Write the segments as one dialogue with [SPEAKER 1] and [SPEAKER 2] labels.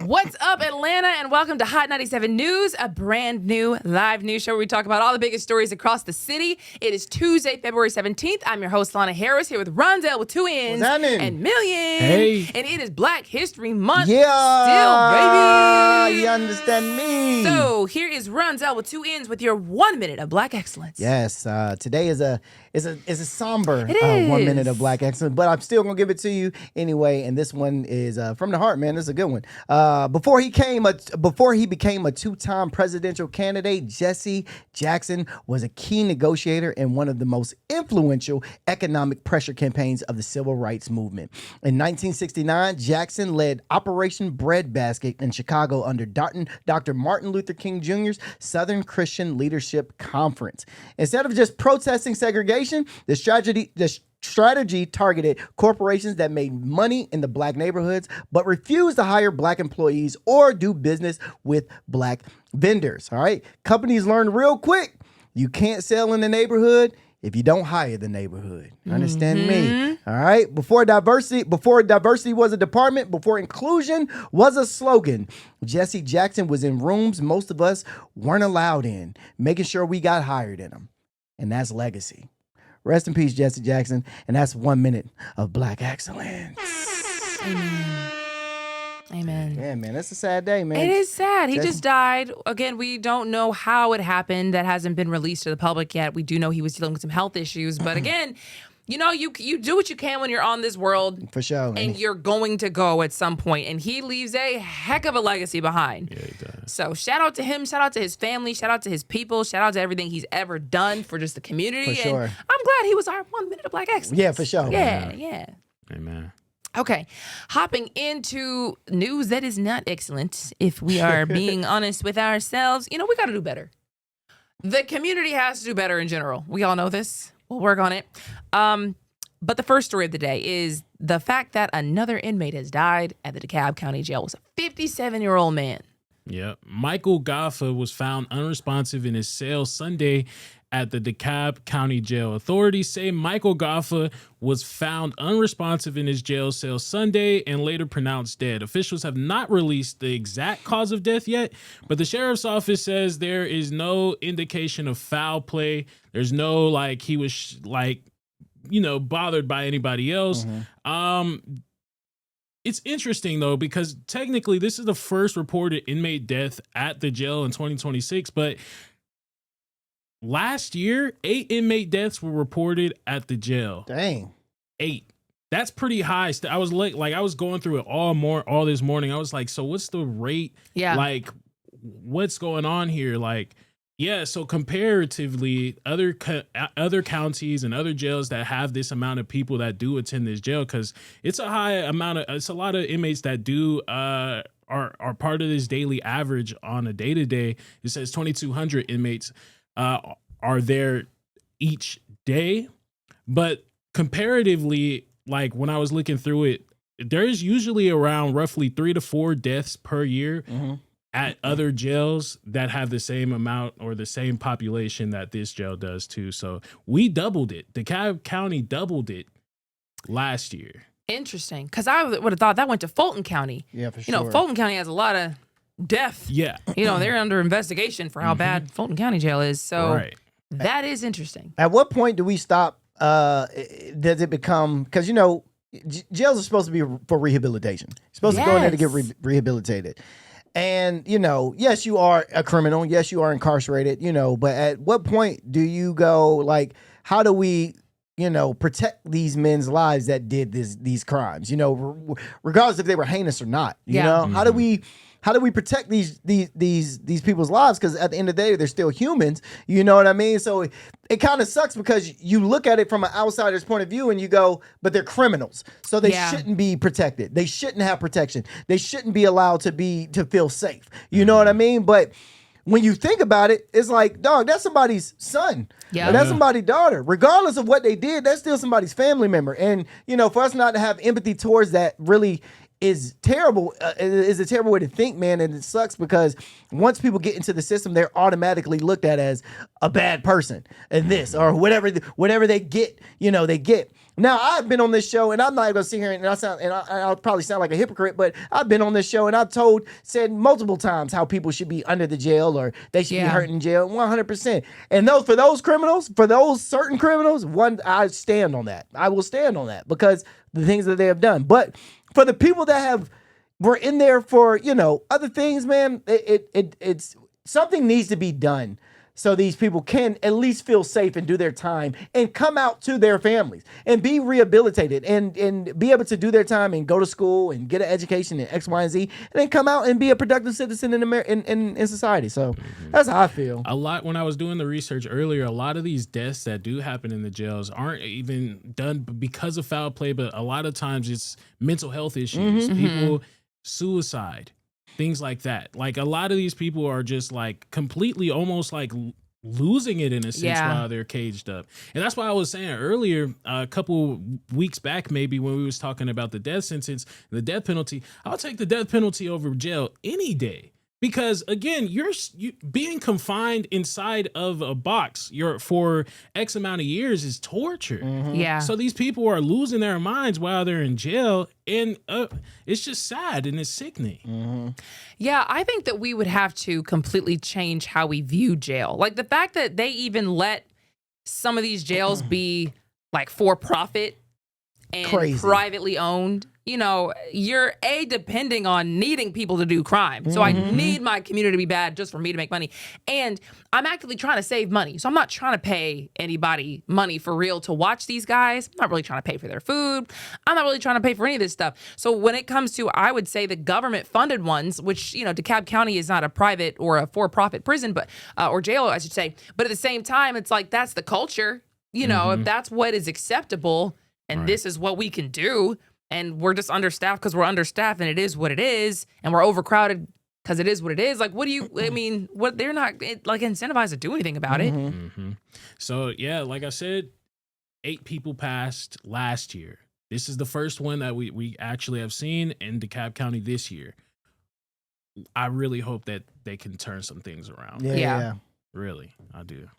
[SPEAKER 1] What's up, Atlanta, and welcome to Hot 97 News, a brand new live news show where we talk about all the biggest stories across the city. It is Tuesday, February 17th. I'm your host, Lana Harris, here with Ronzel with 2 N's and Million.
[SPEAKER 2] Hey.
[SPEAKER 1] And it is Black History Month
[SPEAKER 3] Yeah.
[SPEAKER 1] still, baby.
[SPEAKER 3] You understand me?
[SPEAKER 1] So here is Ronzel with 2 N's with your 1 minute of Black excellence.
[SPEAKER 3] Yes, today is a somber
[SPEAKER 1] It is.
[SPEAKER 3] 1 minute of Black excellence, but I'm still gonna give it to you anyway. And this one is from the heart, man. This is a good one. Before he became a two-time presidential candidate, Jesse Jackson was a key negotiator in one of the most influential economic pressure campaigns of the civil rights movement. In 1969, Jackson led Operation Breadbasket in Chicago under Dr. Martin Luther King Jr.'s Southern Christian Leadership Conference. Instead of just protesting segregation, the strategy targeted corporations that made money in the black neighborhoods but refused to hire black employees or do business with black vendors. All right. Companies learned real quick you can't sell in the neighborhood if you don't hire the neighborhood. Understand me? All right. Before diversity was a department, before inclusion was a slogan, Jesse Jackson was in rooms most of us weren't allowed in, making sure we got hired in them. And that's legacy. Rest in peace, Jesse Jackson. And that's 1 minute of Black excellence.
[SPEAKER 1] Amen.
[SPEAKER 3] Yeah, man. That's a sad day, man.
[SPEAKER 1] It is sad. He
[SPEAKER 3] Jesse-
[SPEAKER 1] just died. Again, we don't know how it happened. That hasn't been released to the public yet. We do know he was dealing with some health issues. But again, you know, you do what you can when you're on this world.
[SPEAKER 3] For sure.
[SPEAKER 1] And you're going to go at some point. And he leaves a heck of a legacy behind.
[SPEAKER 2] Yeah, he does.
[SPEAKER 1] So shout out to him. Shout out to his family. Shout out to his people. Shout out to everything he's ever done for just the community.
[SPEAKER 3] For sure.
[SPEAKER 1] And I'm glad he was our 1 minute of Black excellence.
[SPEAKER 3] Yeah, for sure.
[SPEAKER 1] Yeah.
[SPEAKER 2] Amen.
[SPEAKER 1] Okay, hopping into news that is not excellent, if we are being honest with ourselves, you know, we got to do better. The community has to do better in general. We all know this. We'll work on it. But the first story of the day is the fact that another inmate has died at the DeKalb County Jail. It was a 57-year-old man.
[SPEAKER 2] Yeah. Michael Goffa was found unresponsive in his cell Sunday at the DeKalb County Jail. Authorities say Michael Goffa was found unresponsive in his jail cell Sunday and later pronounced dead. Officials have not released the exact cause of death yet, but the sheriff's office says there is no indication of foul play. There's no he was bothered by anybody else. It's interesting, though, because technically this is the first reported inmate death at the jail in 2026. But last year, 8 inmate deaths were reported at the jail.
[SPEAKER 3] Dang.
[SPEAKER 2] 8. That's pretty high. I was I was going through it all this morning. I was like, so what's the rate?
[SPEAKER 1] Yeah.
[SPEAKER 2] What's going on here? So comparatively, other counties and other jails that have this amount of people that do attend this jail, because it's a lot of inmates that do are part of this daily average on a day-to-day. It says 2,200 inmates are there each day, but comparatively, when I was looking through it, there's usually around roughly 3 to 4 deaths per year. At other jails that have the same amount or the same population that this jail does too. So we doubled it. DeKalb County doubled it last year.
[SPEAKER 1] Interesting. Because I would have thought that went to Fulton County.
[SPEAKER 3] Yeah, for
[SPEAKER 1] You know,
[SPEAKER 3] sure.
[SPEAKER 1] Fulton County has a lot of death.
[SPEAKER 2] Yeah.
[SPEAKER 1] You know, they're under investigation for how bad Fulton County Jail is. So
[SPEAKER 2] Right.
[SPEAKER 1] that is interesting.
[SPEAKER 3] At what point do we stop? Does it become, because, jails are supposed to be for rehabilitation. You're supposed to go in there to get rehabilitated. And, yes, you are a criminal. Yes, you are incarcerated, but at what point do you go, how do we, protect these men's lives that did these crimes, regardless if they were heinous or not, you know? How do we protect these people's lives? Because at the end of the day, they're still humans. You know what I mean? So it kind of sucks because you look at it from an outsider's point of view and you go, but they're criminals. So they shouldn't be protected. They shouldn't have protection. They shouldn't be allowed to feel safe. You know what I mean? But when you think about it, it's like, dog, that's somebody's son.
[SPEAKER 1] Yeah.
[SPEAKER 3] Or that's somebody's daughter. Regardless of what they did, that's still somebody's family member. And, for us not to have empathy towards that really is terrible, is a terrible way to think, man. And it sucks because once people get into the system, they're automatically looked at as a bad person and this or whatever they get, they get. Now, I've been on this show, and I'm not going to sit here I'll probably sound like a hypocrite, but I've been on this show, and I've said multiple times how people should be under the jail or they should be hurt in jail, 100%. And for those certain criminals, I stand on that. I will stand on that because the things that they have done. But for the people that were in there for, other things, man, it's something needs to be done. So these people can at least feel safe and do their time and come out to their families and be rehabilitated and be able to do their time and go to school and get an education in X, Y, and Z, and then come out and be a productive citizen in society. So that's how I feel.
[SPEAKER 2] When I was doing the research earlier, a lot of these deaths that do happen in the jails aren't even done because of foul play, but a lot of times it's mental health issues, people suicide. Things like that. Like a lot of these people are just like completely almost like losing it in a sense while they're caged up. And that's why I was saying earlier, a couple weeks back, maybe when we was talking about the death sentence, the death penalty, I'll take the death penalty over jail any day. Because again, you're being confined inside of a box for X amount of years is torture.
[SPEAKER 1] Yeah.
[SPEAKER 2] So these people are losing their minds while they're in jail, and it's just sad and it's sickening.
[SPEAKER 1] Yeah, I think that we would have to completely change how we view jail. Like the fact that they even let some of these jails be like for profit and privately owned. You're depending on needing people to do crime. So I need my community to be bad just for me to make money. And I'm actively trying to save money. So I'm not trying to pay anybody money for real to watch these guys. I'm not really trying to pay for their food. I'm not really trying to pay for any of this stuff. So when it comes to, I would say the government funded ones, which, DeKalb County is not a private or a for-profit prison, but or jail, I should say. But at the same time, it's like, that's the culture. If that's what is acceptable and this is what we can do, and we're just understaffed because we're understaffed and it is what it is, and we're overcrowded because it is what it is. Like, they're not like incentivized to do anything about it.
[SPEAKER 2] So yeah, like I said, 8 people passed last year. This is the first one that we actually have seen in DeKalb County this year. I really hope that they can turn some things around.
[SPEAKER 3] Yeah.
[SPEAKER 2] Really, I do.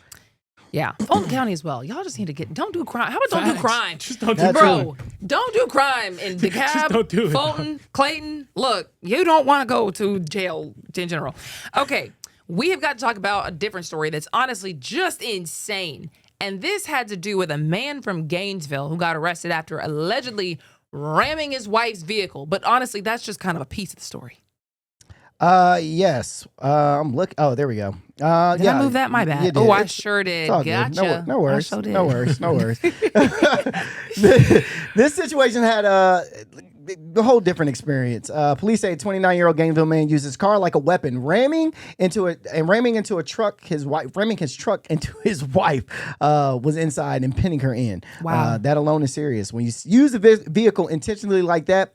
[SPEAKER 1] Yeah, Fulton County as well. Y'all just need to don't do crime. How about don't do crime?
[SPEAKER 2] Just don't do
[SPEAKER 1] Bro, don't do crime in DeKalb,
[SPEAKER 2] don't do it,
[SPEAKER 1] Fulton, Clayton. Look, you don't want to go to jail in general. Okay, we have got to talk about a different story that's honestly just insane. And this had to do with a man from Gainesville who got arrested after allegedly ramming his wife's vehicle. But honestly, that's just kind of a piece of the story.
[SPEAKER 3] Yes. I'm looking. Oh, there we go.
[SPEAKER 1] Did I move that? My bad. Oh, I sure did. Gotcha.
[SPEAKER 3] No worries.
[SPEAKER 1] I sure did.
[SPEAKER 3] No worries. No worries. This situation had a whole different experience. Police say a 29-year-old Gainesville man used his car like a weapon, ramming into a truck. Ramming his truck into his wife was inside and pinning her in.
[SPEAKER 1] Wow.
[SPEAKER 3] That alone is serious. When you use a vehicle intentionally like that,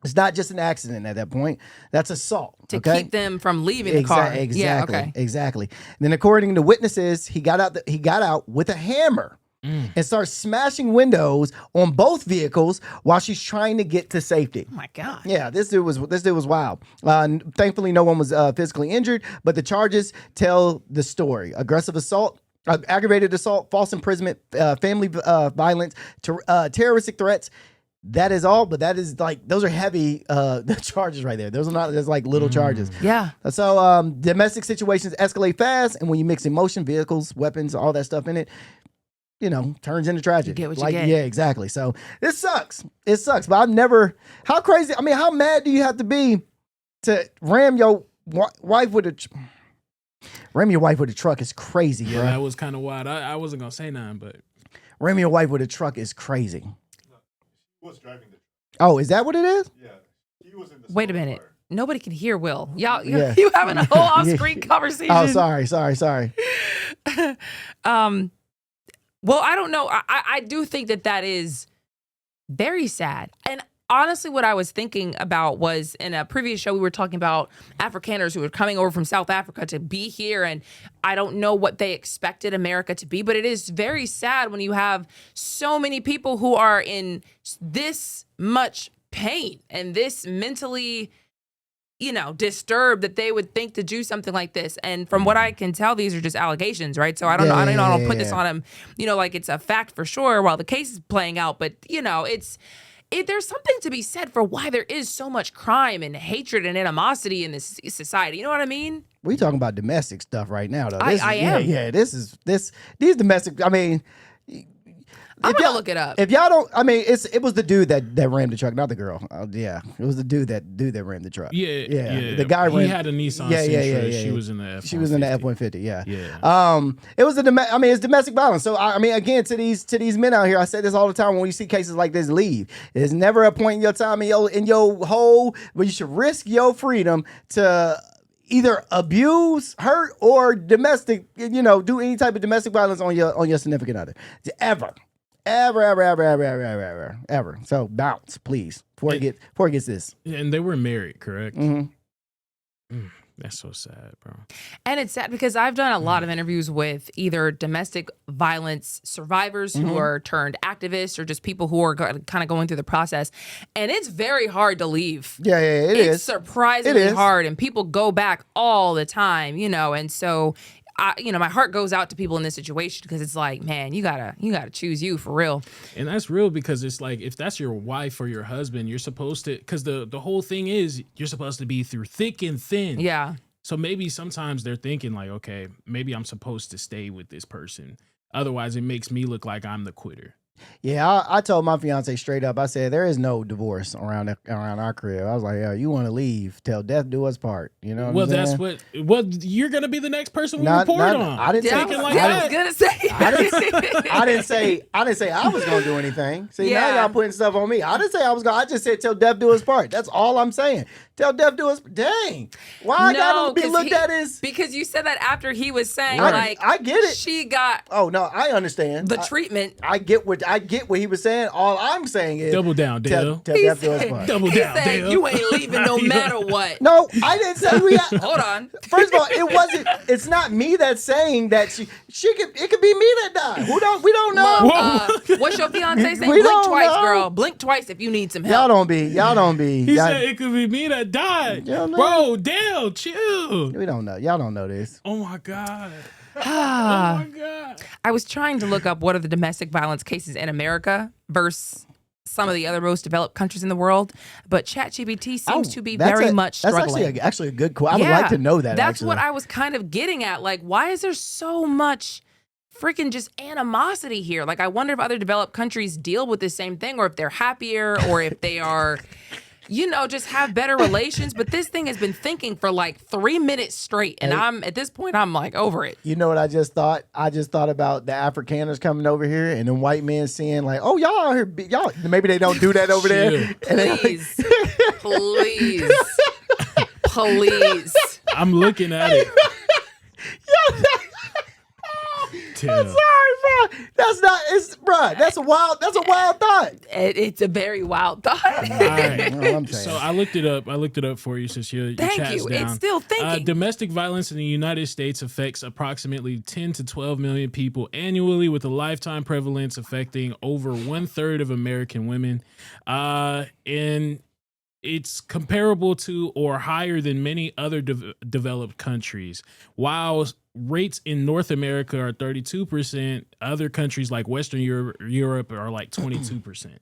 [SPEAKER 3] it's not just an accident at that point. That's assault.
[SPEAKER 1] To keep them from leaving the car.
[SPEAKER 3] Exactly.
[SPEAKER 1] Yeah, okay.
[SPEAKER 3] Exactly. And then according to witnesses, he got out with a hammer and started smashing windows on both vehicles while she's trying to get to safety.
[SPEAKER 1] Oh my God.
[SPEAKER 3] Yeah, this dude was wild. Thankfully, no one was physically injured, but the charges tell the story: aggressive assault, aggravated assault, false imprisonment, family violence, terroristic threats. That is all, but that is like, those are heavy charges right there. There's like little charges.
[SPEAKER 1] Yeah.
[SPEAKER 3] So domestic situations escalate fast, and when you mix emotion, vehicles, weapons, all that stuff in it, turns into tragedy.
[SPEAKER 1] You get what you get.
[SPEAKER 3] Yeah, exactly. So it sucks. It sucks. But I've never, how crazy, how mad do you have to be to ram your wife with a truck is crazy,
[SPEAKER 2] Yeah,
[SPEAKER 3] bro.
[SPEAKER 2] that was kind of wild. I wasn't going to say nothing, but.
[SPEAKER 3] Ramming your wife with a truck is crazy.
[SPEAKER 4] Was driving the truck.
[SPEAKER 3] Oh, is that what it is?
[SPEAKER 4] Yeah. He was in the
[SPEAKER 1] Wait a minute.
[SPEAKER 4] car.
[SPEAKER 1] Nobody can hear Will. Y'all,
[SPEAKER 3] Yeah.
[SPEAKER 1] you having a whole off-screen conversation.
[SPEAKER 3] Oh, sorry.
[SPEAKER 1] Well, I don't know. I do think that is very sad. And honestly, what I was thinking about was in a previous show, we were talking about Afrikaners who were coming over from South Africa to be here. And I don't know what they expected America to be, but it is very sad when you have so many people who are in this much pain and this mentally disturbed that they would think to do something like this. And from what I can tell, these are just allegations, right? So I don't know. I don't put this on him, like it's a fact for sure while the case is playing out. But, there's something to be said for why there is so much crime and hatred and animosity in this society. You know what I mean?
[SPEAKER 3] We talking about domestic stuff right now, though.
[SPEAKER 1] I am.
[SPEAKER 3] Yeah, these domestic, I mean...
[SPEAKER 1] I'm gonna look it up.
[SPEAKER 3] If y'all don't, I mean, it was the dude that rammed the truck, not the girl. Yeah, it was the dude that rammed the truck.
[SPEAKER 2] Yeah.
[SPEAKER 3] The guy
[SPEAKER 2] he had a Nissan Sentra. She was in the F-150.
[SPEAKER 3] She was in the F-150. Yeah.
[SPEAKER 2] Yeah.
[SPEAKER 3] It was it's domestic violence. So I mean, again, to these men out here, I say this all the time when we see cases like this. Leave. There's never a point in your time in your whole where you should risk your freedom to either abuse, hurt, or domestic. Do any type of domestic violence on your significant other. Ever. So bounce, please, before it gets this.
[SPEAKER 2] And they were married, correct?
[SPEAKER 3] Mm-hmm.
[SPEAKER 2] That's so sad, bro.
[SPEAKER 1] And it's sad because I've done a lot of interviews with either domestic violence survivors who are turned activists or just people who are kind of going through the process. And it's very hard to leave.
[SPEAKER 3] Yeah, it is.
[SPEAKER 1] It's surprisingly hard. And people go back all the time, and so my heart goes out to people in this situation because it's like, man, you gotta choose you for real.
[SPEAKER 2] And that's real because it's like, if that's your wife or your husband, you're supposed to, because the whole thing is you're supposed to be through thick and thin.
[SPEAKER 1] Yeah.
[SPEAKER 2] So maybe sometimes they're thinking like, okay, maybe I'm supposed to stay with this person. Otherwise, it makes me look like I'm the quitter.
[SPEAKER 3] Yeah, I told my fiance straight up. I said there is no divorce around our crib. I was like, you want to leave? Till death do us part. You know.
[SPEAKER 2] Well, that's what. Well, you're gonna be the next person we report on.
[SPEAKER 3] I didn't say.
[SPEAKER 1] I was gonna say.
[SPEAKER 3] I didn't say I was gonna do anything. See, now y'all putting stuff on me. I didn't say I was gonna. I just said till death do us part. That's all I'm saying. Till death do us. Dang. Why I gotta be looked at as?
[SPEAKER 1] Because you said that after he was saying
[SPEAKER 3] I get it.
[SPEAKER 1] She got.
[SPEAKER 3] Oh no, I understand
[SPEAKER 1] The treatment.
[SPEAKER 3] I get what he was saying. All I'm saying is
[SPEAKER 2] double down, Dale.
[SPEAKER 3] Till death do us part.
[SPEAKER 2] Double down, Dale.
[SPEAKER 1] You ain't leaving no matter what.
[SPEAKER 3] No, I didn't say we.
[SPEAKER 1] Hold on.
[SPEAKER 3] First of all, it wasn't. It's not me that's saying that she could. It could be me that died. We don't know.
[SPEAKER 1] What's your fiance saying?
[SPEAKER 3] We
[SPEAKER 1] Blink
[SPEAKER 3] don't
[SPEAKER 1] twice,
[SPEAKER 3] know.
[SPEAKER 1] girl. Blink twice if you need some help.
[SPEAKER 3] Y'all don't be.
[SPEAKER 2] He said it could be me that died. Bro, Dale, chill.
[SPEAKER 3] We don't know. Y'all don't know this.
[SPEAKER 2] Oh my God. Oh my God.
[SPEAKER 1] I was trying to look up what are the domestic violence cases in America versus some of the other most developed countries in the world, but ChatGPT seems to be very much struggling.
[SPEAKER 3] That's actually a good question. I would like to know that.
[SPEAKER 1] That's what I was kind of getting at. Like, why is there so much freaking just animosity here? Like, I wonder if other developed countries deal with the same thing, or if they're happier, or if they are, just have better relations. But this thing has been thinking for like 3 minutes straight, and at this point I'm like over it.
[SPEAKER 3] You know what I just thought? I just thought about the Afrikaners coming over here and then white men saying like, "Oh, y'all out here, y'all." Maybe they don't do that over there.
[SPEAKER 1] Please, please.
[SPEAKER 2] I'm looking at it.
[SPEAKER 3] I'm sorry, bro. That's not. Bruh. That's a wild thought.
[SPEAKER 1] It's a very wild thought.
[SPEAKER 2] All right. So I looked it up for you since your
[SPEAKER 1] Thank
[SPEAKER 2] chat's
[SPEAKER 1] you.
[SPEAKER 2] down.
[SPEAKER 1] It's still thinking.
[SPEAKER 2] Domestic violence in the United States affects approximately 10 to 12 million people annually, with a lifetime prevalence affecting over 1/3 of American women. And it's comparable to or higher than many other developed countries. While rates in North America are 32%, other countries like Western Europe are like 22%.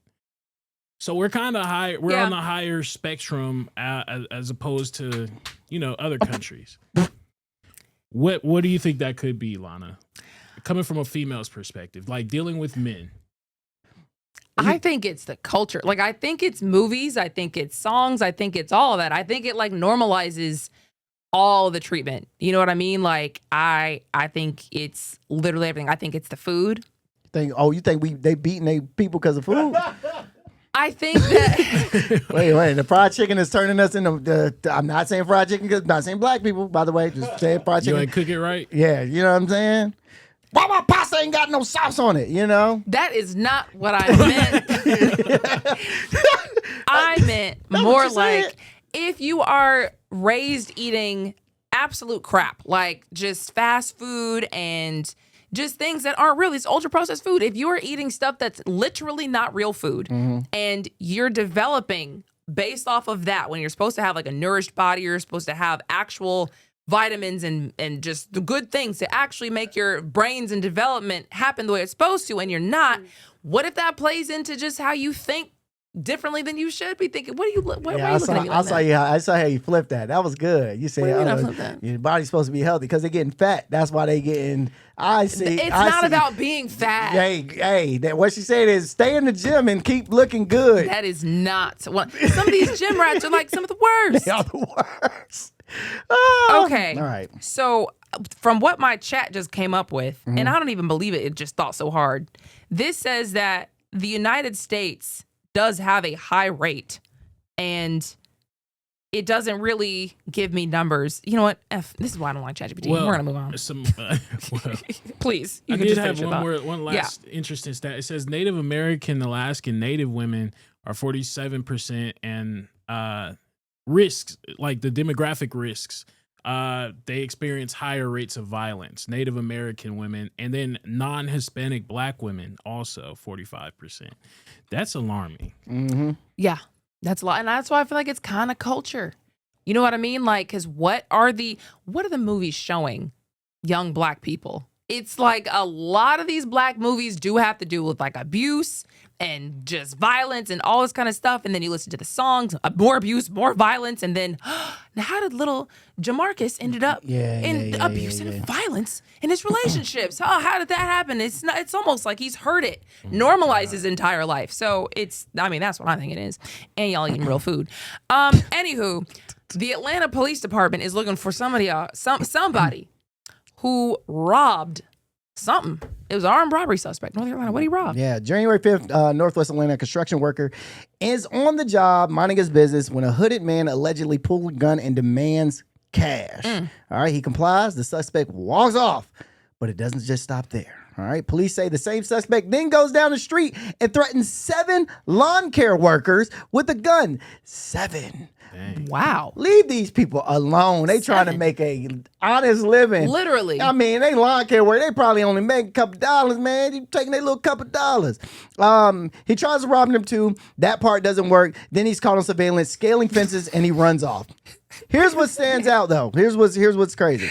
[SPEAKER 2] So we're kind of high. We're on the higher spectrum as opposed to, other countries. What do you think that could be, Lana? Coming from a female's perspective, like dealing with men.
[SPEAKER 1] I think it's the culture. Like, I think it's movies. I think it's songs. I think it's all of that. I think it like normalizes all the treatment. You know what I mean? Like, I think it's literally everything. I think it's the food.
[SPEAKER 3] You think they beating they people because of food?
[SPEAKER 1] I think that.
[SPEAKER 3] Wait. The fried chicken is turning us into I'm not saying fried chicken because I'm not saying black people, by the way. Just saying fried chicken.
[SPEAKER 2] You ain't cook it right?
[SPEAKER 3] Yeah, you know what I'm saying? Why my pasta ain't got no sauce on it,
[SPEAKER 1] That is not what I meant. I meant more like if you are raised eating absolute crap, like just fast food and just things that aren't real, it's ultra processed food. If you are eating stuff that's literally not real food and you're developing based off of that, when you're supposed to have like a nourished body, you're supposed to have actual vitamins and just the good things to actually make your brains and development happen the way it's supposed to, and you're not. What if that plays into just how you think differently than you should be thinking? Why are you looking at me like that?
[SPEAKER 3] I saw how you flipped that. That was good. You said,
[SPEAKER 1] What do you mean I flipped that?
[SPEAKER 3] Your body's supposed to be healthy because they're getting fat. That's why they getting.
[SPEAKER 1] It's not about being fat.
[SPEAKER 3] Hey, what she said is stay in the gym and keep looking good.
[SPEAKER 1] That is not. Some of these gym rats are like some of the worst.
[SPEAKER 3] They are the worst. Oh,
[SPEAKER 1] Okay.
[SPEAKER 3] All right.
[SPEAKER 1] So from what my chat just came up with, and I don't even believe it just thought so hard. This says that the United States does have a high rate, and it doesn't really give me numbers. You know what? This is why I don't like ChatGPT. We're gonna move on. Please, you
[SPEAKER 2] I
[SPEAKER 1] can
[SPEAKER 2] did
[SPEAKER 1] just
[SPEAKER 2] have
[SPEAKER 1] finish your thought.
[SPEAKER 2] one last interesting stat. It says Native American, Alaskan Native women are 47%, and risks, like the demographic risks, they experience higher rates of violence. Native American women, and then non-Hispanic Black women also 45%. That's alarming.
[SPEAKER 3] Mm-hmm.
[SPEAKER 1] Yeah, that's a lot, and that's why I feel like it's kind of culture. You know what I mean? Like, because what are the movies showing young Black people? It's like a lot of these Black movies do have to do with like abuse and just violence and all this kind of stuff. And then you listen to the songs, more abuse, more violence. And then now how did little Jamarcus ended up in abuse and violence in his relationships? How did that happen? It's almost like he's heard it normalized his entire life. So that's what I think it is. And y'all eating real food. Anywho, the Atlanta Police Department is looking for somebody who robbed something. It was an armed robbery suspect. North Carolina. What did he rob?
[SPEAKER 3] Yeah, January 5th, Northwest Atlanta, construction worker is on the job minding his business when a hooded man allegedly pulled a gun and demands cash. All right, he complies. The suspect walks off, but it doesn't just stop there. All right, police say the same suspect then goes down the street and threatens 7 lawn care workers with a gun. 7.
[SPEAKER 2] Dang.
[SPEAKER 1] Wow.
[SPEAKER 3] Leave these people alone. They trying to make a honest living.
[SPEAKER 1] Literally.
[SPEAKER 3] I mean, they lawn care work. They probably only make a couple dollars, man. You taking their little couple dollars. He tries to rob them too. That part doesn't work. Then he's caught on surveillance, scaling fences, and he runs off. Here's what stands out, though. Here's what's crazy.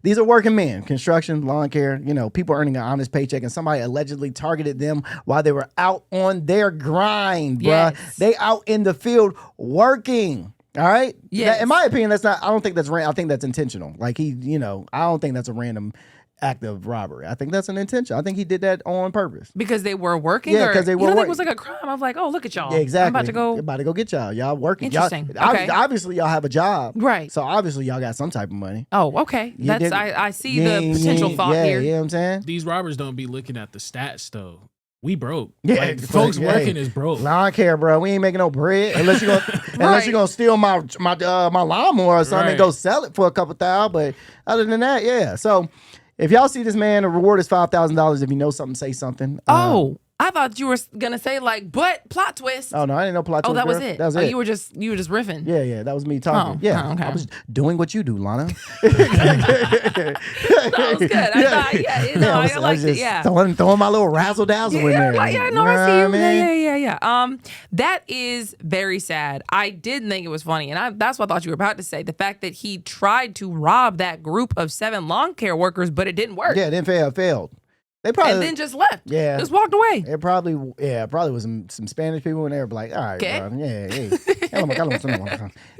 [SPEAKER 3] These are working men, construction, lawn care, people earning an honest paycheck, and somebody allegedly targeted them while they were out on their grind, bruh.
[SPEAKER 1] Yes.
[SPEAKER 3] They out in the field working. All right?
[SPEAKER 1] Yes.
[SPEAKER 3] In my opinion, I don't think that's random. I think that's intentional. Like I don't think that's a random act of robbery. I think that's an intention. I think he did that on purpose.
[SPEAKER 1] Because they were working?
[SPEAKER 3] Yeah, because they were
[SPEAKER 1] working.
[SPEAKER 3] working.
[SPEAKER 1] It was like a crime. I was like, oh, look at y'all.
[SPEAKER 3] Yeah, exactly.
[SPEAKER 1] I'm
[SPEAKER 3] about to go get y'all. Y'all working.
[SPEAKER 1] Interesting.
[SPEAKER 3] Y'all,
[SPEAKER 1] Okay.
[SPEAKER 3] Obviously, y'all have a job.
[SPEAKER 1] Right.
[SPEAKER 3] So obviously, y'all got some type of money.
[SPEAKER 1] Oh, okay. I see the potential thought here.
[SPEAKER 3] You know what I'm saying?
[SPEAKER 2] These robbers don't be looking at the stats though. We broke.
[SPEAKER 3] Yeah,
[SPEAKER 2] like, folks working is broke.
[SPEAKER 3] Lawn care, bro. We ain't making no bread unless you're gonna steal my lawnmower or something and go sell it for a couple $1,000. But other than that, yeah. So if y'all see this man, the reward is $5,000. If you know something, say something.
[SPEAKER 1] I thought you were gonna say like, but plot twist.
[SPEAKER 3] Oh no, I didn't know plot twist.
[SPEAKER 1] Oh, that was
[SPEAKER 3] girl.
[SPEAKER 1] it.
[SPEAKER 3] That was it.
[SPEAKER 1] You were just riffing.
[SPEAKER 3] Yeah, that was me talking.
[SPEAKER 1] Okay.
[SPEAKER 3] I was doing what you do, Lana.
[SPEAKER 1] That was good. I liked it. Yeah.
[SPEAKER 3] Throwing my little razzle dazzle in there.
[SPEAKER 1] I see you. Yeah. That is very sad. I did think it was funny, and that's what I thought you were about to say. The fact that he tried to rob that group of 7 lawn care workers, but it didn't work.
[SPEAKER 3] Yeah, it didn't fail. It failed. They probably
[SPEAKER 1] and then just left.
[SPEAKER 3] Yeah,
[SPEAKER 1] just walked away.
[SPEAKER 3] It probably was some Spanish people, and they were like, "All right, bro, yeah, hey."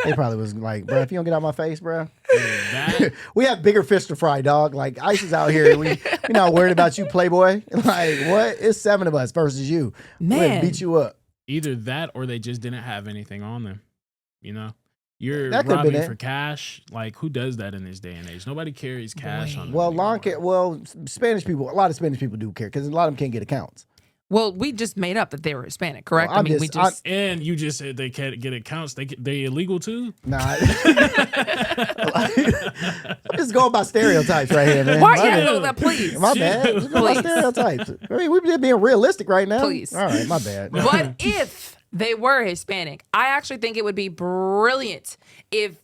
[SPEAKER 3] They probably was like, "Bro, if you don't get out my face, bro, we have bigger fish to fry, dog. Like ICE is out here. We're not worried about you, Playboy. Like what? It's 7 of us versus you.
[SPEAKER 1] Man,
[SPEAKER 3] we'll beat you up.
[SPEAKER 2] Either that, or they just didn't have anything on them. You're
[SPEAKER 3] That could've been
[SPEAKER 2] robbing
[SPEAKER 3] it.
[SPEAKER 2] for cash. Like, who does that in this day and age? Nobody carries cash on them.
[SPEAKER 3] Well,
[SPEAKER 2] anymore.
[SPEAKER 3] lawn care. Well, Spanish people. A lot of Spanish people do care because a lot of them can't get accounts.
[SPEAKER 1] Well, we just made up that they were Hispanic, correct?
[SPEAKER 3] Well,
[SPEAKER 2] and you just said they can't get accounts. They illegal too?
[SPEAKER 3] Nah. I'm just going by stereotypes right here, man.
[SPEAKER 1] Why you gotta go that, please?
[SPEAKER 3] My bad. Just going by stereotypes. I mean, we're just being realistic right now.
[SPEAKER 1] Please.
[SPEAKER 3] All right, my bad.
[SPEAKER 1] But if they were Hispanic, I actually think it would be brilliant if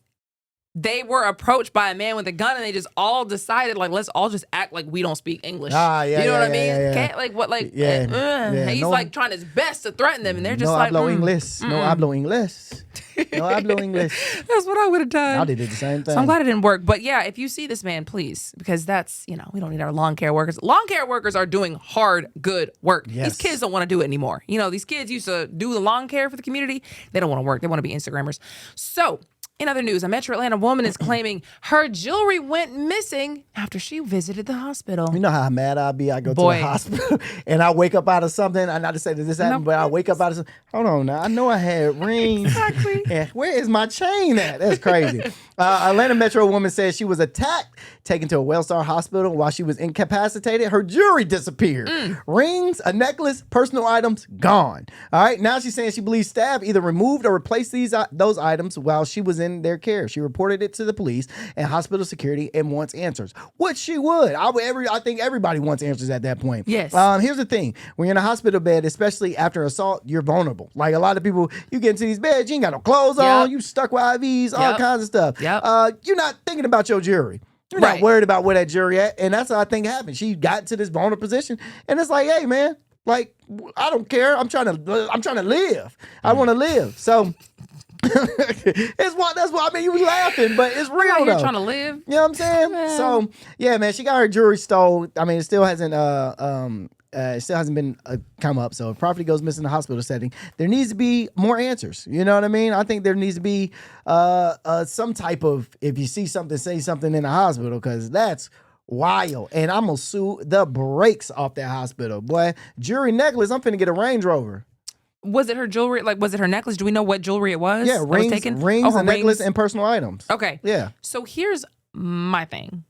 [SPEAKER 1] they were approached by a man with a gun, and they just all decided, like, let's all just act like we don't speak English.
[SPEAKER 3] Yeah,
[SPEAKER 1] you know what I mean?
[SPEAKER 3] yeah.
[SPEAKER 1] Can't, like, what, like,
[SPEAKER 3] Yeah.
[SPEAKER 1] he's
[SPEAKER 3] No,
[SPEAKER 1] like trying his best to threaten them, and they're just
[SPEAKER 3] no
[SPEAKER 1] like,
[SPEAKER 3] hablo English. No hablo English. No hablo English.
[SPEAKER 1] That's what I would have done.
[SPEAKER 3] I did the same thing.
[SPEAKER 1] So I'm glad it didn't work. But yeah, if you see this man, please, because that's, we don't need our lawn care workers. Lawn care workers are doing hard, good work.
[SPEAKER 3] Yes.
[SPEAKER 1] These kids don't want to do it anymore. These kids used to do the lawn care for the community. They don't want to work. They want to be Instagrammers. So, in other news, a Metro Atlanta woman is claiming her jewelry went missing after she visited the hospital.
[SPEAKER 3] You know how mad I'll be? I go to the hospital and I wake up out of something. I not to say that this happened, but I wake up out of something. Hold on now. I know I had rings.
[SPEAKER 1] Exactly.
[SPEAKER 3] And where is my chain at? That's crazy. Atlanta Metro woman says she was attacked, taken to a Wellstar hospital while she was incapacitated. Her jewelry disappeared. Rings, a necklace, personal items, gone. All right. Now she's saying she believes staff either removed or replaced those items while she was in their care. She reported it to the police and hospital security and wants answers. Which she would. I think everybody wants answers at that point.
[SPEAKER 1] Yes.
[SPEAKER 3] Here's the thing. When you're in a hospital bed, especially after assault, you're vulnerable. Like a lot of people, you get into these beds, you ain't got no clothes on, you stuck with IVs, all kinds of stuff.
[SPEAKER 1] Yep.
[SPEAKER 3] You're not thinking about your jewelry. You're not worried about where that jewelry at. And that's what I think happened. She got into this vulnerable position and it's like, hey man, like I don't care. I'm trying to live. I want to live. So that's what I mean. You was laughing, but it's real
[SPEAKER 1] You're
[SPEAKER 3] though.
[SPEAKER 1] trying to live.
[SPEAKER 3] You know what I'm saying?
[SPEAKER 1] Man.
[SPEAKER 3] So yeah, man, she got her jewelry stolen. I mean, it still hasn't been come up. So if property goes missing in a hospital setting, there needs to be more answers. You know what I mean? I think there needs to be some type of, if you see something, say something in the hospital, because that's wild. And I'm gonna sue the brakes off that hospital, boy. Jewelry, necklace. I'm finna get a Range Rover.
[SPEAKER 1] Was it her jewelry? Like, was it her necklace? Do we know what jewelry it was?
[SPEAKER 3] Yeah, rings,
[SPEAKER 1] her
[SPEAKER 3] a necklace, and personal items.
[SPEAKER 1] Okay.
[SPEAKER 3] Yeah.
[SPEAKER 1] So here's my thing.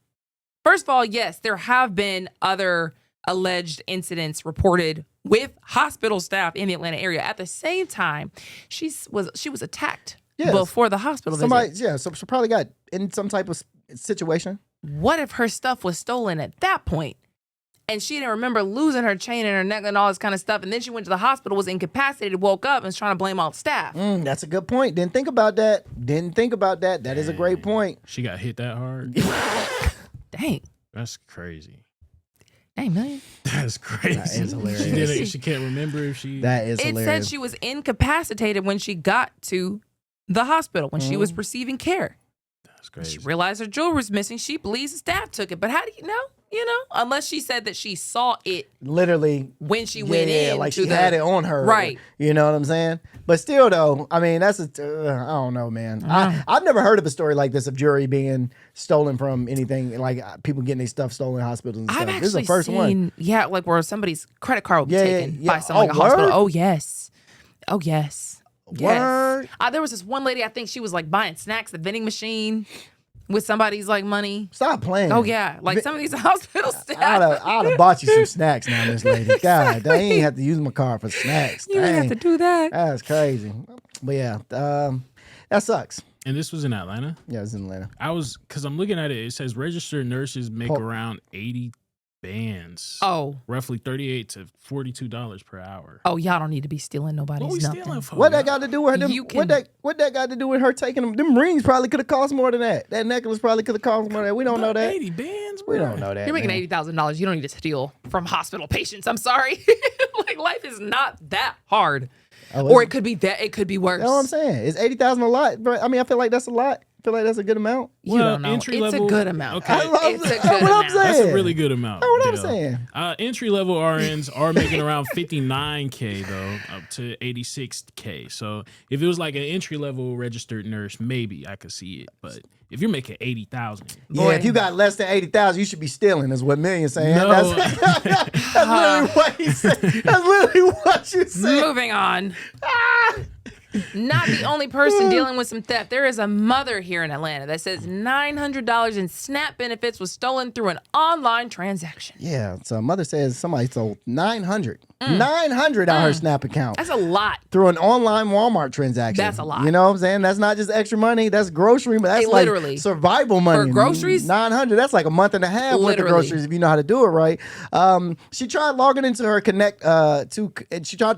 [SPEAKER 1] First of all, yes, there have been other alleged incidents reported with hospital staff in the Atlanta area. At the same time, she was attacked before the hospital visit.
[SPEAKER 3] Yeah, so she probably got in some type of situation.
[SPEAKER 1] What if her stuff was stolen at that point? And she didn't remember losing her chain and her neck and all this kind of stuff. And then she went to the hospital, was incapacitated, woke up, and was trying to blame all the staff.
[SPEAKER 3] That's a good point. Didn't think about that. That is a great point.
[SPEAKER 2] She got hit that hard.
[SPEAKER 1] Dang.
[SPEAKER 2] That's crazy.
[SPEAKER 1] Dang, million.
[SPEAKER 2] That's crazy.
[SPEAKER 3] That is hilarious.
[SPEAKER 2] She can't remember if she.
[SPEAKER 3] That is hilarious.
[SPEAKER 1] It said she was incapacitated when she got to the hospital, when she was receiving care.
[SPEAKER 2] That's crazy.
[SPEAKER 1] She realized her jewelry was missing. She believes the staff took it. But how do you know? Unless she said that she saw it
[SPEAKER 3] literally
[SPEAKER 1] when she went in.
[SPEAKER 3] Like she had it on her.
[SPEAKER 1] Right.
[SPEAKER 3] You know what I'm saying? But still, though, I mean, that's I don't know, man. I've never heard of a story like this of jewelry being stolen from anything, like people getting their stuff stolen in hospitals and stuff. This is the first one.
[SPEAKER 1] Yeah, like where somebody's credit card will be taken by
[SPEAKER 3] yeah.
[SPEAKER 1] someone like a hospital. Oh, yes. Oh, yes.
[SPEAKER 3] Word.
[SPEAKER 1] Yes. There was this one lady, I think she was like buying snacks at the vending machine with somebody's like money.
[SPEAKER 3] Stop playing.
[SPEAKER 1] Oh yeah, like some of these hospital staff.
[SPEAKER 3] I'd have bought you some snacks now, Miss Lady. God, they ain't have to use my card for snacks.
[SPEAKER 1] You didn't have to do that.
[SPEAKER 3] That's crazy. But yeah, that sucks.
[SPEAKER 2] And this was in Atlanta?
[SPEAKER 3] Yeah, it was in Atlanta.
[SPEAKER 2] Because I'm looking at it, it says registered nurses make around 80 bands.
[SPEAKER 1] Oh.
[SPEAKER 2] Roughly $38 to $42 per hour.
[SPEAKER 1] Oh, y'all don't need to be stealing nobody's
[SPEAKER 2] What we
[SPEAKER 1] nothing.
[SPEAKER 2] stealing for?
[SPEAKER 3] What that got to do with her?
[SPEAKER 1] You
[SPEAKER 3] What that got to do with her taking them? Them rings probably could have cost more than that. That necklace probably could have cost more than that. We don't know that.
[SPEAKER 2] 80 bands,
[SPEAKER 3] We
[SPEAKER 2] bro.
[SPEAKER 3] don't know that.
[SPEAKER 1] You're making
[SPEAKER 3] man.
[SPEAKER 1] $80,000. You don't need to steal from hospital patients. I'm sorry. Like life is not that hard. Or it could be that. It could be worse.
[SPEAKER 3] You know what I'm saying? Is 80,000 a lot? Bro, I mean, I feel like that's a lot. I feel like that's a good amount.
[SPEAKER 1] You don't know.
[SPEAKER 2] entry
[SPEAKER 1] It's
[SPEAKER 2] level-
[SPEAKER 1] a good amount.
[SPEAKER 2] Okay.
[SPEAKER 1] It's a good
[SPEAKER 3] That's what I'm
[SPEAKER 1] amount.
[SPEAKER 3] saying.
[SPEAKER 2] That's a really good amount.
[SPEAKER 3] Know what I'm
[SPEAKER 2] Dale.
[SPEAKER 3] saying?
[SPEAKER 2] Entry level RNs are making around $59K though, up to $86K. So if it was like an entry level registered nurse, maybe I could see it. But if you're making 80,000,
[SPEAKER 3] Yeah, if you got less than 80,000, you should be stealing. Is what Million's saying.
[SPEAKER 2] No.
[SPEAKER 3] That's literally what he said. That's literally what you said.
[SPEAKER 1] Moving on. Not the only person dealing with some theft. There is a mother here in Atlanta that says $900 in SNAP benefits was stolen through an online transaction.
[SPEAKER 3] Yeah, so mother says somebody stole 900. $900 out her Snap account.
[SPEAKER 1] That's a lot.
[SPEAKER 3] Through an online Walmart transaction.
[SPEAKER 1] That's a lot.
[SPEAKER 3] You know what I'm saying? That's not just extra money. That's grocery. That's like
[SPEAKER 1] literally.
[SPEAKER 3] survival money.
[SPEAKER 1] For groceries?
[SPEAKER 3] $900. That's like a month and a half worth of
[SPEAKER 1] Literally.
[SPEAKER 3] groceries if you know how to do it right. She tried logging into her Connect EBT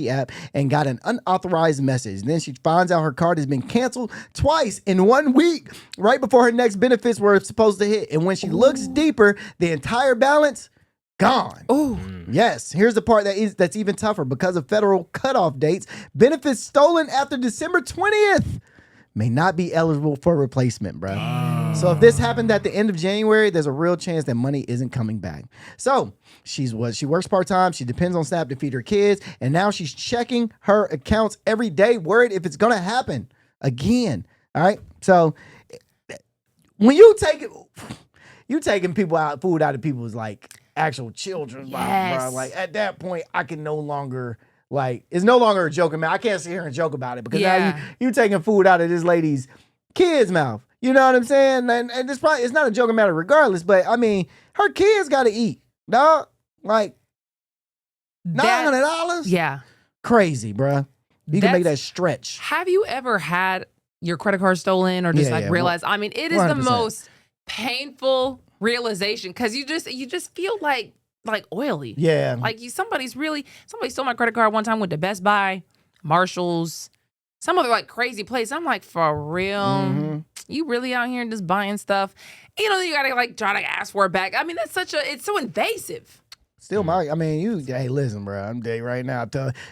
[SPEAKER 3] app and got an unauthorized message. Then she finds out her card has been canceled twice in 1 week, right before her next benefits were supposed to hit. And when she looks deeper, the entire balance gone.
[SPEAKER 1] Oh,
[SPEAKER 3] Yes, here's the part that's even tougher. Because of federal cutoff dates, benefits stolen after December 20th may not be eligible for replacement, bro. So if this happened at the end of January, there's a real chance that money isn't coming back. So she works part-time, she depends on Snap to feed her kids, and now she's checking her accounts every day, worried if it's gonna happen again. All right. So when you taking food out of people's like actual children's lives, bro. Like at that point, I can no longer it's no longer a joking matter. I can't sit here and joke about it because now you taking food out of this lady's kid's mouth. You know what I'm saying? And it's not a joking matter regardless, but I mean, her kids got to eat, dog. Like $900.
[SPEAKER 1] Yeah.
[SPEAKER 3] Crazy, bro. You can make that stretch.
[SPEAKER 1] Have you ever had your credit card stolen or just realize? I mean, it is
[SPEAKER 3] 100%.
[SPEAKER 1] the most painful realization because you just feel like oily.
[SPEAKER 3] Yeah.
[SPEAKER 1] Like somebody stole my credit card one time, went to Best Buy, Marshalls, some other like crazy place. I'm like, for real?
[SPEAKER 3] Mm-hmm.
[SPEAKER 1] You really out here just buying stuff? You know, you gotta like try to ask for it back. I mean, it's so invasive.
[SPEAKER 3] Still hey, listen, bro. I'm telling you right now,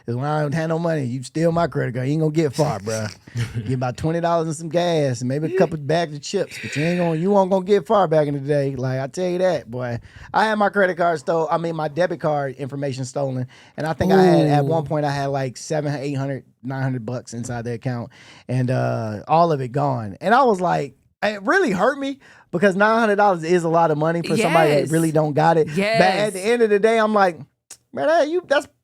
[SPEAKER 3] when I don't have no money, you steal my credit card, you ain't gonna get far, bro. Get about $20 and some gas and maybe a couple bags of chips, but you won't gonna get far back in the day. Like I tell you that, boy. I had my credit card my debit card information stolen, and I think I had at one point I had like $700, $800, $900 inside the account, and all of it gone. And I was like, it really hurt me. Because $900 is a lot of money for somebody that really don't got it.
[SPEAKER 1] Yes.
[SPEAKER 3] But at the end of the day, I'm like, man,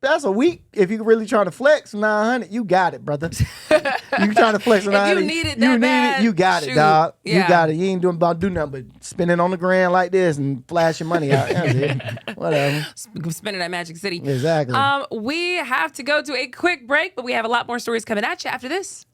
[SPEAKER 3] that's a week. If you really trying to flex $900, you got it, brother. You trying to flex $900,
[SPEAKER 1] you need it that bad,
[SPEAKER 3] you got it, dog. You got it. You ain't about do nothing but spending on the grand like this and flashing money out. That's it. Whatever.
[SPEAKER 1] Spending at Magic City.
[SPEAKER 3] Exactly.
[SPEAKER 1] We have to go to a quick break, but we have a lot more stories coming at you after this.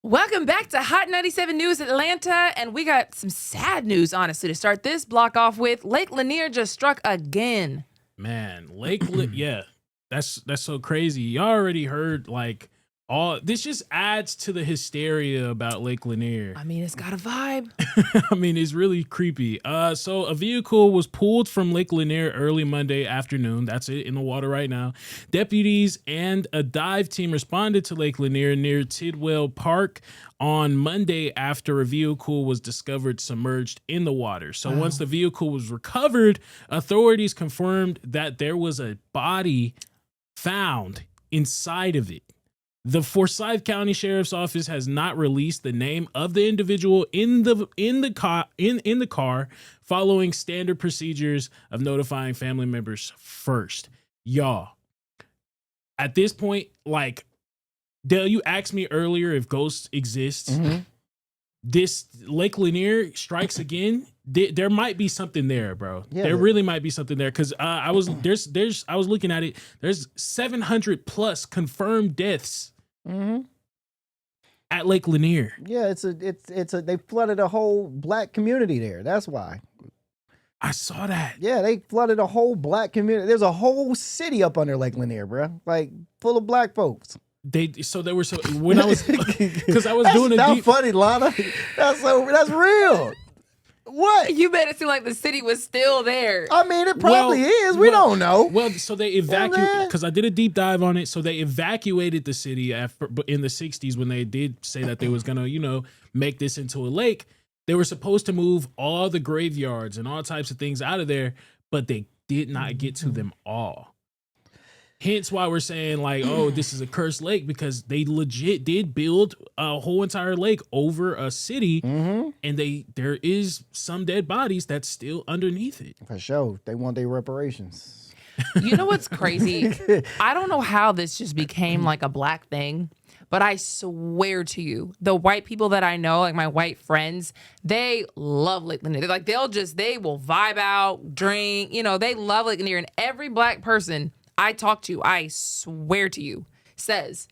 [SPEAKER 1] Welcome back to Hot 97 News Atlanta, and we got some sad news, honestly, to start this block off with. Lake Lanier just struck again.
[SPEAKER 2] Man, yeah, that's so crazy. Y'all already heard this just adds to the hysteria about Lake Lanier.
[SPEAKER 1] I mean, it's got a vibe.
[SPEAKER 2] I mean, it's really creepy. So a vehicle was pulled from Lake Lanier early Monday afternoon. That's it, in the water right now. Deputies and a dive team responded to Lake Lanier near Tidwell Park on Monday after a vehicle was discovered submerged in the water. So once the vehicle was recovered, authorities confirmed that there was a body found inside of it. The Forsyth County Sheriff's Office has not released the name of the individual in the car following standard procedures of notifying family members first. Y'all, at this point, Dale, you asked me earlier if ghosts exist. Mm-hmm. This Lake Lanier strikes again. There might be something there, bro. Yeah, there really might be something there because I was looking at it. There's 700 plus confirmed deaths. Mm-hmm. At Lake Lanier.
[SPEAKER 3] Yeah, they flooded a whole black community there. That's why.
[SPEAKER 2] I saw that.
[SPEAKER 3] Yeah, they flooded a whole black community. There's a whole city up under Lake Lanier, bro. Full of black folks. When I was because I was doing a deep. Funny, Lana. That's real. What?
[SPEAKER 1] You made it seem like the city was still there.
[SPEAKER 3] I mean, it probably is. We don't know.
[SPEAKER 2] Well, so they evacuated, because I did a deep dive on it. So they evacuated the city in the 60s when they did say that they was going to, make this into a lake. They were supposed to move all the graveyards and all types of things out of there, but they did not get to them all. Hence why we're saying this is a cursed lake, because they legit did build a whole entire lake over a city, and there is some dead bodies that's still underneath it.
[SPEAKER 3] For sure. They want their reparations.
[SPEAKER 1] You know what's crazy? I don't know how this just became like a black thing, But I swear to you, the white people that I know, like my white friends, they love Lake Lanier. They're like, they will vibe out, drink, they love Lake Lanier. And every black person I talk to, I swear to you, says,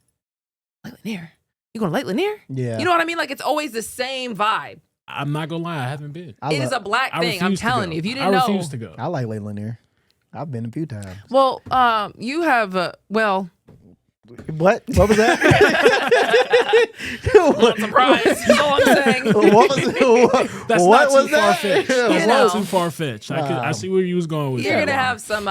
[SPEAKER 1] Lake Lanier? You going to Lake Lanier?
[SPEAKER 3] Yeah.
[SPEAKER 1] You know what I mean? Like, it's always the same vibe.
[SPEAKER 2] I'm not gonna lie, I haven't been.
[SPEAKER 1] It is a black thing. I'm telling you. If you didn't know.
[SPEAKER 2] I refuse to go.
[SPEAKER 3] I like Lake Lanier. I've been a few times.
[SPEAKER 1] Well, you have,
[SPEAKER 3] What was that?
[SPEAKER 1] not surprised. That's all I'm saying.
[SPEAKER 3] What was
[SPEAKER 2] That's
[SPEAKER 3] what
[SPEAKER 2] not
[SPEAKER 3] was
[SPEAKER 2] too
[SPEAKER 3] that?
[SPEAKER 2] far-fetched. That's not too far-fetched. I see where you was going with
[SPEAKER 1] You're
[SPEAKER 2] that.
[SPEAKER 1] gonna have some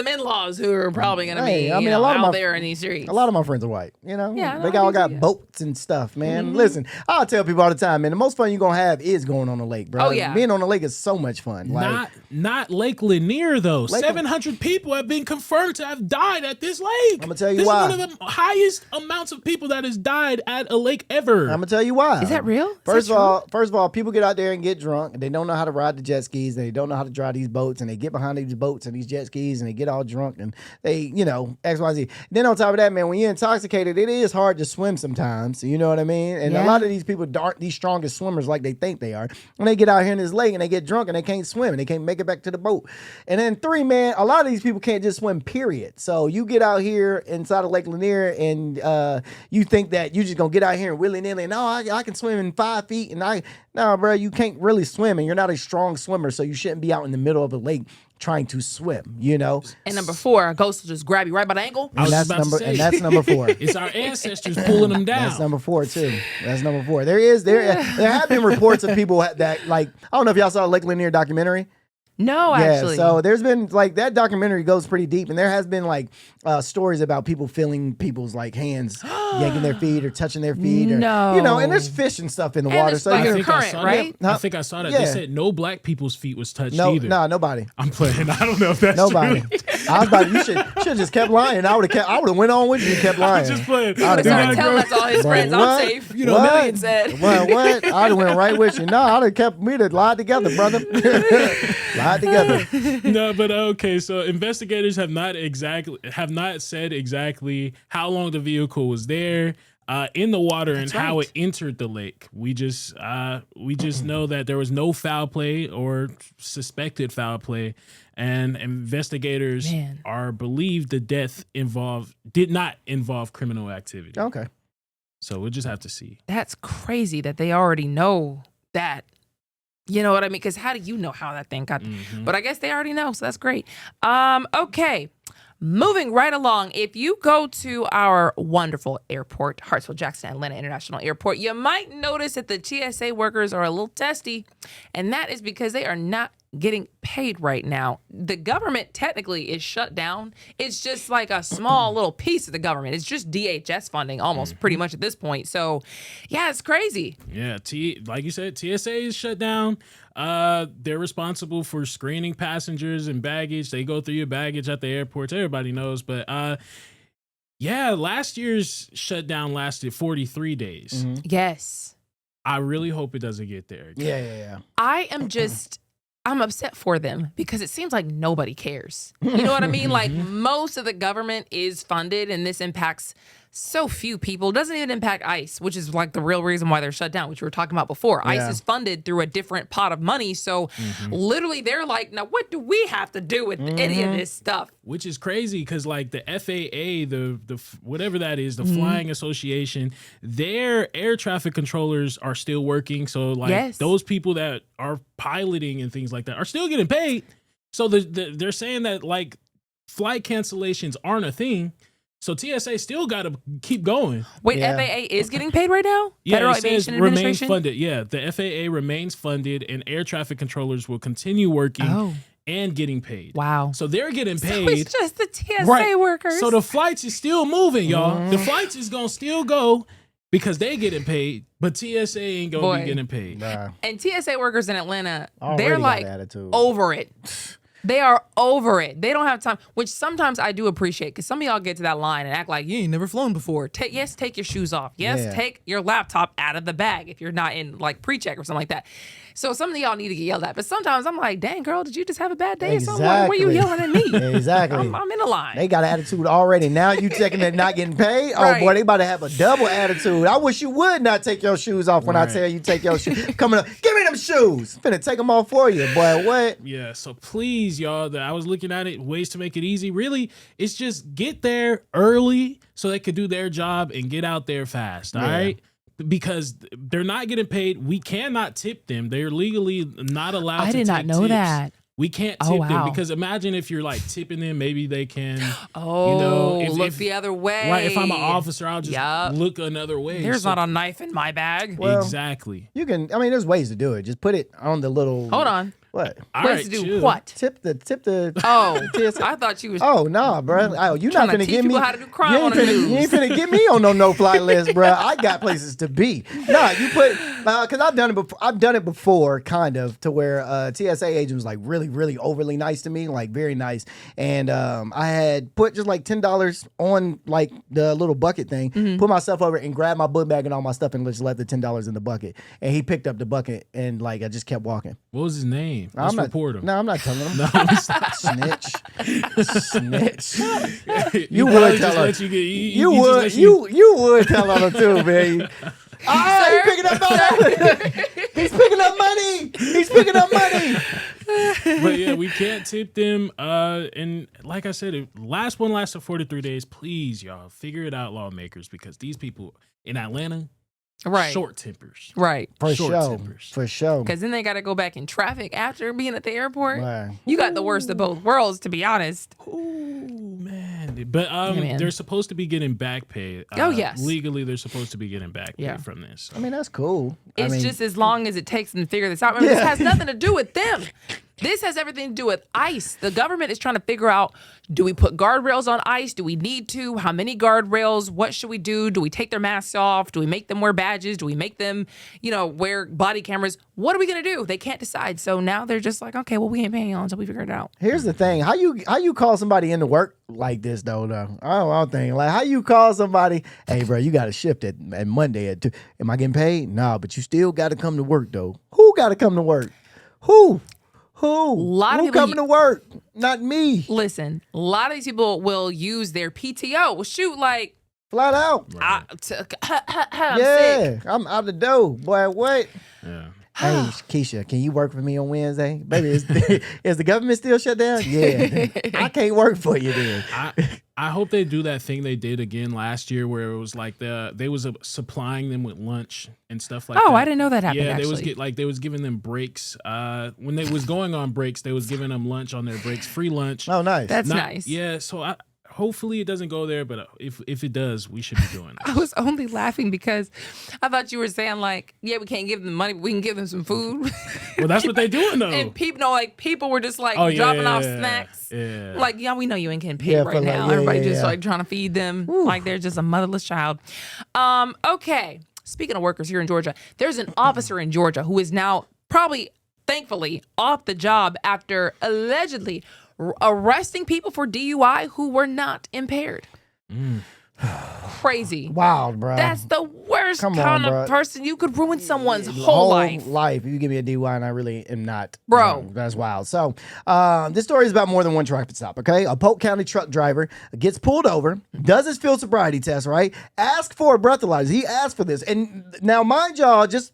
[SPEAKER 1] in-laws who are probably gonna
[SPEAKER 3] Hey,
[SPEAKER 1] be
[SPEAKER 3] I mean, a lot of
[SPEAKER 1] out
[SPEAKER 3] my-
[SPEAKER 1] there in these streets.
[SPEAKER 3] A lot of my friends are white,
[SPEAKER 1] Yeah,
[SPEAKER 3] they
[SPEAKER 1] no,
[SPEAKER 3] all
[SPEAKER 1] I
[SPEAKER 3] got
[SPEAKER 1] do, yeah.
[SPEAKER 3] boats and stuff, man. Listen, I'll tell people all the time, man, the most fun you're gonna have is going on the lake, bro.
[SPEAKER 1] Oh, yeah.
[SPEAKER 3] Being on the lake is so much fun. Like,
[SPEAKER 2] Not Lake Lanier though. 700 people have been confirmed to have died at this lake.
[SPEAKER 3] I'm gonna tell you
[SPEAKER 2] this
[SPEAKER 3] why.
[SPEAKER 2] is one of the highest amounts of people that has died at a lake ever.
[SPEAKER 3] I'm gonna tell you why.
[SPEAKER 1] Is that real? Is
[SPEAKER 3] First
[SPEAKER 1] that
[SPEAKER 3] of all, people get out there and get drunk, and they don't know how to ride the jet skis, and they don't know how to drive these boats, and they get behind these boats and these jet skis, and they get all drunk, and they, X, Y, Z. Then on top of that, man, when you're intoxicated, it is hard to swim sometimes. You know what I mean? And a
[SPEAKER 1] Yeah.
[SPEAKER 3] lot of these people aren't these strongest swimmers like they think they are. When they get out here in this lake and they get drunk and they can't swim and they can't make it back to the boat. And then 3, man, a lot of these people can't just swim, period. So you get out here inside of Lake Lanier and you think that you just gonna get out here and willy-nilly, no, I can swim in 5 feet, and no, bro, you can't really swim, and you're not a strong swimmer, so you shouldn't be out in the middle of a lake trying to swim,
[SPEAKER 1] And number 4, a ghost will just grab you right by the ankle.
[SPEAKER 2] I was
[SPEAKER 3] And
[SPEAKER 2] about to say.
[SPEAKER 3] that's number 4.
[SPEAKER 2] It's our ancestors pulling them down.
[SPEAKER 3] That's number 4 too. That's number 4. There have been reports of people that, like, I don't know if y'all saw a Lake Lanier documentary.
[SPEAKER 1] No, actually.
[SPEAKER 3] So there's been, like, that documentary goes pretty deep, and there has been, like, stories about people feeling people's, like, hands yanking their feet or touching their feet, or
[SPEAKER 1] No.
[SPEAKER 3] and there's fish and stuff in the
[SPEAKER 1] And
[SPEAKER 3] water.
[SPEAKER 1] it's
[SPEAKER 3] So
[SPEAKER 1] like
[SPEAKER 3] you
[SPEAKER 1] a
[SPEAKER 3] know,
[SPEAKER 1] current,
[SPEAKER 2] saw
[SPEAKER 1] right?
[SPEAKER 2] that. I think I saw that.
[SPEAKER 3] Yeah.
[SPEAKER 2] They said no black people's feet was touched
[SPEAKER 3] no,
[SPEAKER 2] either.
[SPEAKER 3] nobody.
[SPEAKER 2] I'm playing. I don't know if that's
[SPEAKER 3] Nobody.
[SPEAKER 2] true.
[SPEAKER 3] I was about. You should have just kept lying. I would have went on with you and kept
[SPEAKER 2] I'm
[SPEAKER 3] lying.
[SPEAKER 2] just playing.
[SPEAKER 1] He would have
[SPEAKER 3] Dude,
[SPEAKER 1] started
[SPEAKER 3] like,
[SPEAKER 1] telling us all his
[SPEAKER 3] Bro,
[SPEAKER 1] friends,
[SPEAKER 3] what?
[SPEAKER 1] I'm safe.
[SPEAKER 3] You know,
[SPEAKER 1] Million said.
[SPEAKER 3] What? I'd have went right with you. No, I'd have kept me to lie together, brother. Lie together.
[SPEAKER 2] No, but okay. So investigators have not said exactly how long the vehicle was there in the water and how it entered the lake. We just know that there was no foul play or suspected foul play, and investigators are believed the death did not involve criminal activity.
[SPEAKER 3] Okay.
[SPEAKER 2] So we'll just have to see.
[SPEAKER 1] That's crazy that they already know that. You know what I mean? Because how do you know how that thing got? But I guess they already know, so that's great. Okay, moving right along. If you go to our wonderful airport, Hartsfield-Jackson Atlanta International Airport, you might notice that the TSA workers are a little testy, and that is because they are not getting paid right now. The government technically is shut down. It's just like a small little piece of the government. It's just DHS funding almost pretty much at this point. So yeah, it's crazy.
[SPEAKER 2] Yeah, like you said, TSA is shut down. They're responsible for screening passengers and baggage. They go through your baggage at the airports. Everybody knows. But yeah, last year's shutdown lasted 43 days.
[SPEAKER 1] Yes.
[SPEAKER 2] I really hope it doesn't get there again.
[SPEAKER 3] Yeah.
[SPEAKER 1] I'm upset for them because it seems like nobody cares. You know what I mean? Like most of the government is funded and this impacts so few people. It doesn't even impact ICE, which is like the real reason why they're shut down, which we were talking about before.
[SPEAKER 3] Yeah.
[SPEAKER 1] ICE is funded through a different pot of money. So literally they're like, now what do we have to do with any of this stuff?
[SPEAKER 2] Which is crazy because like the FAA, the whatever that is, the Flying Association, their air traffic controllers are still working. So like those people that are piloting and things like that are still getting paid. So they're saying that like flight cancellations aren't a thing. So TSA still got to keep going.
[SPEAKER 1] Wait, FAA is getting paid right now?
[SPEAKER 2] Yeah,
[SPEAKER 1] Federal
[SPEAKER 2] it says
[SPEAKER 1] Aviation
[SPEAKER 2] remains
[SPEAKER 1] Administration?
[SPEAKER 2] funded. Yeah, the FAA remains funded, and air traffic controllers will continue working and getting paid.
[SPEAKER 1] Wow.
[SPEAKER 2] So they're getting paid.
[SPEAKER 1] So it's just the TSA workers.
[SPEAKER 2] So the flights is still moving, y'all. The flights is gonna still go because they getting paid, but TSA ain't gonna be getting paid.
[SPEAKER 3] Nah.
[SPEAKER 1] And TSA workers in Atlanta,
[SPEAKER 3] Already
[SPEAKER 1] they're
[SPEAKER 3] got
[SPEAKER 1] like
[SPEAKER 3] attitude.
[SPEAKER 1] over it. They are over it. They don't have time, which sometimes I do appreciate because some of y'all get to that line and act like you ain't never flown before. Take your shoes off. Yes,
[SPEAKER 3] Yeah.
[SPEAKER 1] take your laptop out of the bag if you're not in like pre-check or something like that. So some of y'all need to get yelled at. But sometimes I'm like, dang, girl, did you just have a bad day or something? Why are you yelling at me?
[SPEAKER 3] Exactly.
[SPEAKER 1] I'm in a line.
[SPEAKER 3] They got an attitude already. Now you checking they're not getting paid? Oh,
[SPEAKER 1] Right.
[SPEAKER 3] boy, they about to have a double attitude. I wish you would not take your shoes off when I
[SPEAKER 2] Right.
[SPEAKER 3] tell you take your shoes. Coming up, give me them shoes. Finna take them off for you, boy. What?
[SPEAKER 2] Yeah, so please, y'all, I was looking at it, ways to make it easy. Really, it's just get there early so they could do their job and get out there fast, all right? Because they're not getting paid. We cannot tip them. They're legally not allowed to
[SPEAKER 1] I did not
[SPEAKER 2] take
[SPEAKER 1] know
[SPEAKER 2] tips.
[SPEAKER 1] that.
[SPEAKER 2] We can't
[SPEAKER 1] Oh,
[SPEAKER 2] tip
[SPEAKER 1] wow.
[SPEAKER 2] them because imagine if you're like tipping them, maybe they can.
[SPEAKER 1] Oh,
[SPEAKER 2] if-
[SPEAKER 1] look
[SPEAKER 2] if-
[SPEAKER 1] the other way.
[SPEAKER 2] Right, if I'm an officer, I'll just
[SPEAKER 1] Yup.
[SPEAKER 2] look another way.
[SPEAKER 1] There's
[SPEAKER 2] So-
[SPEAKER 1] not a knife in my bag.
[SPEAKER 3] Well,
[SPEAKER 2] exactly.
[SPEAKER 3] You can, I mean, there's ways to do it. Just put it on the little.
[SPEAKER 1] Hold on.
[SPEAKER 3] What?
[SPEAKER 2] All
[SPEAKER 1] Ways
[SPEAKER 2] right,
[SPEAKER 1] to do
[SPEAKER 2] chill.
[SPEAKER 1] what?
[SPEAKER 3] Tip the.
[SPEAKER 1] Oh,
[SPEAKER 3] TSA.
[SPEAKER 1] I thought you was.
[SPEAKER 3] Oh no, bro! Oh, you not
[SPEAKER 1] Trying to
[SPEAKER 3] finna
[SPEAKER 1] teach
[SPEAKER 3] get me.
[SPEAKER 1] people how to do crime
[SPEAKER 3] you ain't
[SPEAKER 1] on the
[SPEAKER 3] finna, you
[SPEAKER 1] news.
[SPEAKER 3] ain't finna get me on no-fly list, bro. I got places to be. Nah, you put because I've done it before. I've done it before, kind of, to where TSA agent was like really overly nice to me, like very nice, and I had put just like $10 on like the little bucket thing,
[SPEAKER 1] Mm-hmm.
[SPEAKER 3] put myself over and grabbed my book bag and all my stuff and just left the $10 in the bucket, and he picked up the bucket and like I just kept walking.
[SPEAKER 2] What was his name? Let's
[SPEAKER 3] I'm not,
[SPEAKER 2] report him.
[SPEAKER 3] No, I'm not telling him.
[SPEAKER 2] No,
[SPEAKER 3] Snitch. Snitch.
[SPEAKER 2] you
[SPEAKER 3] would
[SPEAKER 2] probably
[SPEAKER 3] tell
[SPEAKER 2] just
[SPEAKER 3] her.
[SPEAKER 2] let you get.
[SPEAKER 3] You
[SPEAKER 2] he just
[SPEAKER 3] would
[SPEAKER 2] let
[SPEAKER 3] you would tell on him too, man. Ah, he's picking up money. He's picking up money. He's picking up money.
[SPEAKER 2] But yeah, we can't tip them. And like I said, last one lasted 43 days. Please, y'all, figure it out, lawmakers, because these people in Atlanta,
[SPEAKER 1] Right.
[SPEAKER 2] short tempers.
[SPEAKER 1] Right.
[SPEAKER 3] For
[SPEAKER 2] Short
[SPEAKER 3] sure.
[SPEAKER 2] tempers.
[SPEAKER 3] For sure.
[SPEAKER 1] Because then they got to go back in traffic after being at the airport.
[SPEAKER 3] Right.
[SPEAKER 1] You got the worst of both worlds, to be honest.
[SPEAKER 2] Ooh, man. But
[SPEAKER 1] man.
[SPEAKER 2] they're supposed to be getting back pay.
[SPEAKER 1] Oh, yes.
[SPEAKER 2] Legally, they're supposed to be getting back pay
[SPEAKER 1] Yeah.
[SPEAKER 2] from this.
[SPEAKER 3] I mean, that's cool.
[SPEAKER 1] It's
[SPEAKER 3] I mean,
[SPEAKER 1] just as long as it takes them to figure this out. Remember,
[SPEAKER 3] Yeah.
[SPEAKER 1] this has nothing to do with them. This has everything to do with ICE. The government is trying to figure out, do we put guardrails on ICE? Do we need to? How many guardrails? What should we do? Do we take their masks off? Do we make them wear badges? Do we make them, wear body cameras? What are we going to do? They can't decide. So now they're just like, okay, well, we ain't paying y'all until we figure it out.
[SPEAKER 3] here's the thing. How you call somebody into work like this though? I don't think like how you call somebody, hey bro, you got a shift at Monday at 2. Am I getting paid? No, but you still got to come to work though. Who got to come to work? Who?
[SPEAKER 1] Lot of
[SPEAKER 3] Who
[SPEAKER 1] people
[SPEAKER 3] coming to work? Not me.
[SPEAKER 1] Listen, a lot of these people will use their PTO. Well, shoot, like,
[SPEAKER 3] Flat out.
[SPEAKER 1] I'm
[SPEAKER 3] Yeah,
[SPEAKER 1] sick.
[SPEAKER 3] I'm out the door. Boy, what?
[SPEAKER 2] Yeah.
[SPEAKER 3] Hey, Keisha, can you work for me on Wednesday? Baby, is the government still shut down? Yeah. I can't work for you then.
[SPEAKER 2] I hope they do that thing they did again last year where it was like they was supplying them with lunch and stuff like that.
[SPEAKER 1] Oh, I didn't know that happened,
[SPEAKER 2] Yeah,
[SPEAKER 1] actually.
[SPEAKER 2] they was giving them breaks. When they was going on breaks, they was giving them lunch on their breaks, free lunch.
[SPEAKER 3] Oh, nice.
[SPEAKER 1] That's nice.
[SPEAKER 2] Yeah, so hopefully it doesn't go there, but if it does, we should be doing
[SPEAKER 1] I
[SPEAKER 2] it.
[SPEAKER 1] was only laughing because I thought you were saying like, yeah, we can't give them money, but we can give them some food.
[SPEAKER 2] Well, that's what they doing though.
[SPEAKER 1] And people were just like
[SPEAKER 2] Oh, yeah,
[SPEAKER 1] dropping
[SPEAKER 2] yeah,
[SPEAKER 1] off
[SPEAKER 2] yeah.
[SPEAKER 1] snacks.
[SPEAKER 2] Yeah.
[SPEAKER 1] Like, yeah, we know you ain't getting paid
[SPEAKER 3] Yeah,
[SPEAKER 1] right
[SPEAKER 3] for like-
[SPEAKER 1] now.
[SPEAKER 3] yeah,
[SPEAKER 1] Everybody
[SPEAKER 3] yeah,
[SPEAKER 1] just
[SPEAKER 3] yeah.
[SPEAKER 1] like trying to feed them like they're just a motherless child. Okay. Speaking of workers here in Georgia, there's an officer in Georgia who is now probably, thankfully, off the job after allegedly arresting people for DUI who were not impaired. Crazy.
[SPEAKER 3] Wild, bro.
[SPEAKER 1] That's the worst
[SPEAKER 3] Come on,
[SPEAKER 1] kind of
[SPEAKER 3] bro.
[SPEAKER 1] person. You could ruin someone's whole life.
[SPEAKER 3] If you give me a DUI and I really am not.
[SPEAKER 1] Bro.
[SPEAKER 3] That's wild. So this story is about more than one traffic stop, okay? A Polk County truck driver gets pulled over, does his field sobriety test, right? Asked for a breathalyzer. He asked for this. And now, mind y'all, just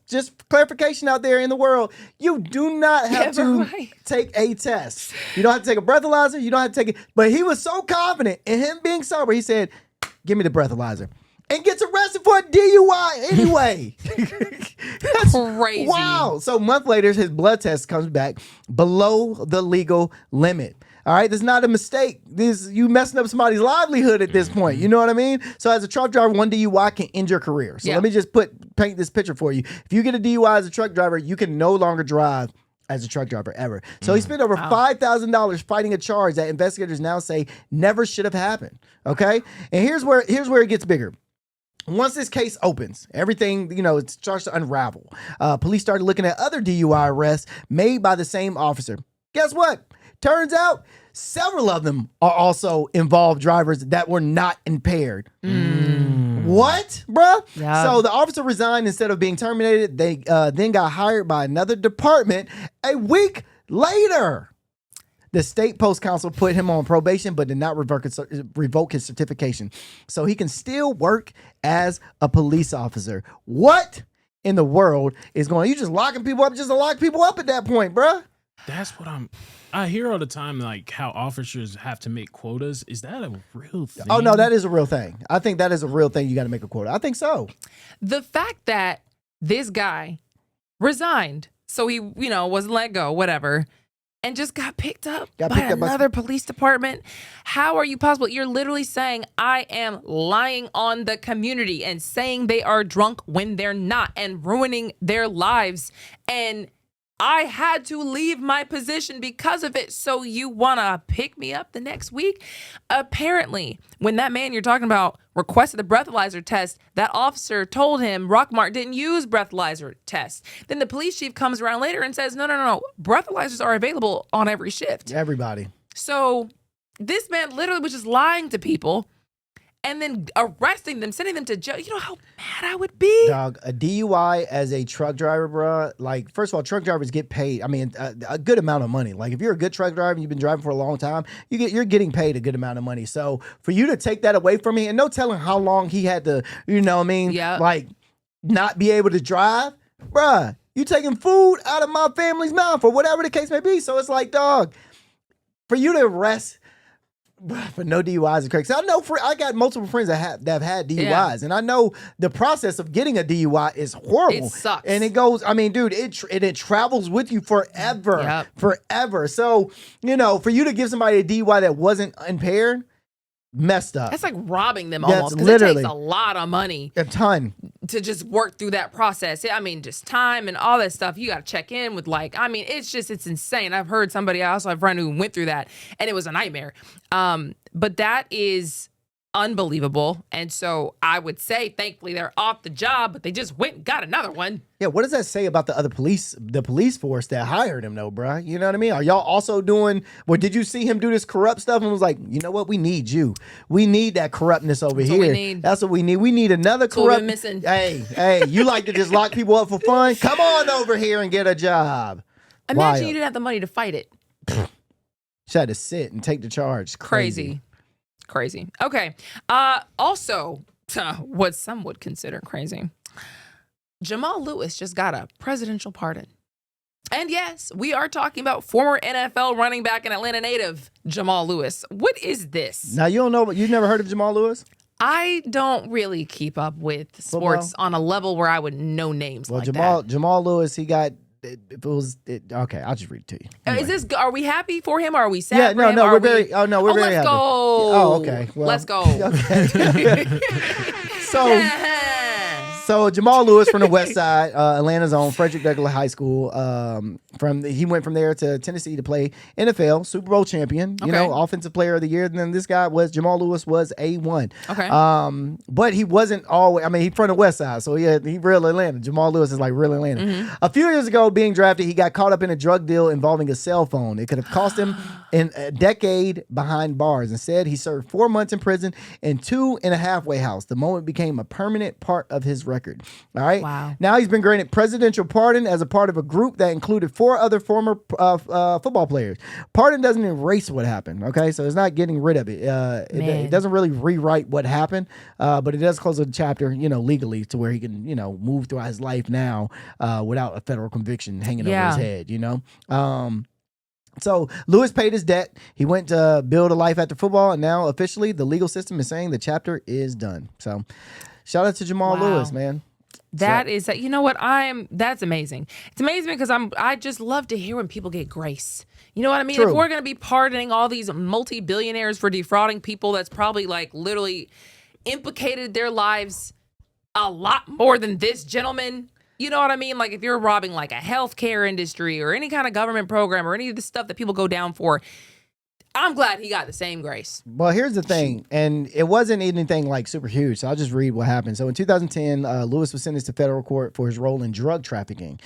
[SPEAKER 3] clarification out there in the world, you do not have
[SPEAKER 1] Yeah,
[SPEAKER 3] to
[SPEAKER 1] right.
[SPEAKER 3] take a test. You don't have to take a breathalyzer. You don't have to take it. But he was so confident in him being sober, he said, give me the breathalyzer. And gets arrested for a DUI anyway. That's
[SPEAKER 1] Crazy.
[SPEAKER 3] Wow. So a month later, his blood test comes back below the legal limit. All right, this is not a mistake. You messing up somebody's livelihood at this point. You know what I mean? So as a truck driver, one DUI can end your career. So
[SPEAKER 1] Yeah.
[SPEAKER 3] let me just paint this picture for you. If you get a DUI as a truck driver, you can no longer drive as a truck driver ever. So he spent over $5,000 fighting a charge that investigators now say never should have happened. Okay, and here's where it gets bigger. Once this case opens, everything, it starts to unravel. Police started looking at other DUI arrests made by the same officer. Guess what? Turns out several of them are also involved drivers that were not impaired. What, bruh?
[SPEAKER 1] Yeah.
[SPEAKER 3] So the officer resigned instead of being terminated. They then got hired by another department a week later. The state post council put him on probation, but did not revoke his certification. So he can still work as a police officer. What in the world is going on? You just locking people up just to lock people up at that point, bruh.
[SPEAKER 2] That's what I hear all the time, like how officers have to make quotas. Is that a real thing?
[SPEAKER 3] Oh, no, that is a real thing. I think that is a real thing. You got to make a quota. I think so.
[SPEAKER 1] The fact that this guy resigned, so he, was let go, whatever, and just got picked up by another police department. How are you possible? You're literally saying, I am lying on the community and saying they are drunk when they're not and ruining their lives. And I had to leave my position because of it. So you want to pick me up the next week? Apparently, when that man you're talking about requested the breathalyzer test, that officer told him Rockmart didn't use breathalyzer tests. Then the police chief comes around later and says, no. Breathalyzers are available on every shift.
[SPEAKER 3] Everybody.
[SPEAKER 1] So this man literally was just lying to people and then arresting them, sending them to jail. You know how mad I would be?
[SPEAKER 3] Dog, a DUI as a truck driver, bruh. Like, first of all, truck drivers get paid. I mean, a good amount of money. Like, if you're a good truck driver and you've been driving for a long time, you're getting paid a good amount of money. So for you to take that away from me, and no telling how long he had to,
[SPEAKER 1] Yeah.
[SPEAKER 3] like, not be able to drive, bruh. You taking food out of my family's mouth or whatever the case may be. So it's like, dog, for you to arrest. For no DUIs is crazy. So I know I got multiple friends that have had DUIs, and I know the process of getting a DUI is horrible.
[SPEAKER 1] It sucks.
[SPEAKER 3] And it goes. I mean, dude, it travels with you forever, forever. So for you to give somebody a DUI that wasn't impaired, messed up.
[SPEAKER 1] That's like robbing them
[SPEAKER 3] That's
[SPEAKER 1] almost, because it
[SPEAKER 3] literally
[SPEAKER 1] takes a lot of money
[SPEAKER 3] a ton.
[SPEAKER 1] to just work through that process. I mean, just time and all that stuff. You got to check in with it's insane. I've heard somebody, I also have a friend who went through that and it was a nightmare. But that is unbelievable. And so I would say, thankfully, they're off the job, but they just went and got another one.
[SPEAKER 3] Yeah, what does that say about the police force that hired him, though, bruh? You know what I mean? Are y'all also doing? Well, did you see him do this corrupt stuff and was like, you know what? We need you. We need that corruptness over here.
[SPEAKER 1] What we need.
[SPEAKER 3] That's what we need. We need another
[SPEAKER 1] That's what we've
[SPEAKER 3] corrupt.
[SPEAKER 1] been missing.
[SPEAKER 3] Hey, you like to just lock people up for fun? Come on over here and get a job.
[SPEAKER 1] Imagine you didn't have the money to fight it.
[SPEAKER 3] She had to sit and take the charge.
[SPEAKER 1] Crazy. Okay. Also, what some would consider crazy. Jamal Lewis just got a presidential pardon. And yes, we are talking about former NFL running back and Atlanta native Jamal Lewis. What is this?
[SPEAKER 3] Now, you don't know, you've never heard of Jamal Lewis?
[SPEAKER 1] I don't really keep up with sports on a level where I would know names like that.
[SPEAKER 3] Jamal Lewis, he got... okay, I'll just read it to you. Anyway.
[SPEAKER 1] Are we happy for him or are we sad
[SPEAKER 3] Yeah,
[SPEAKER 1] for him?
[SPEAKER 3] we're very
[SPEAKER 1] let's
[SPEAKER 3] happy.
[SPEAKER 1] Go.
[SPEAKER 3] Oh, okay. Well,
[SPEAKER 1] let's go.
[SPEAKER 3] Okay. So Jamal Lewis from the West Side, Atlanta's own Frederick Douglass High School. He went from there to Tennessee to play NFL, Super Bowl champion, Offensive Player of the Year. And then this guy Jamal Lewis was A1.
[SPEAKER 1] Okay.
[SPEAKER 3] But he wasn't always, he's from the West Side, so he real Atlanta. Jamal Lewis is like real Atlanta.
[SPEAKER 1] Mm-hmm.
[SPEAKER 3] A few years ago, being drafted, he got caught up in a drug deal involving a cell phone. It could have cost him a decade behind bars. Instead, he served 4 months in prison and 2 in a halfway house. The moment became a permanent part of his record. All right.
[SPEAKER 1] Wow.
[SPEAKER 3] Now he's been granted presidential pardon as a part of a group that included 4 other former football players. Pardon doesn't erase what happened. Okay, so it's not getting rid of it. It doesn't really rewrite what happened, but it does close a chapter, legally to where he can, move throughout his life now without a federal conviction hanging over his head. So Lewis paid his debt. He went to build a life after football, and now officially the legal system is saying the chapter is done. So shout out to Jamal Lewis, man.
[SPEAKER 1] You know what? That's amazing. It's amazing because I just love to hear when people get grace. You know what I mean?
[SPEAKER 3] True.
[SPEAKER 1] If we're going to be pardoning all these multi-billionaires for defrauding people, that's probably like literally implicated their lives a lot more than this gentleman. You know what I mean? Like if you're robbing like a healthcare industry or any kind of government program or any of the stuff that people go down for, I'm glad he got the same grace.
[SPEAKER 3] Well, here's the thing, and it wasn't anything like super huge. So I'll just read what happened. So in 2010, Lewis was sentenced to federal court for his role in drug trafficking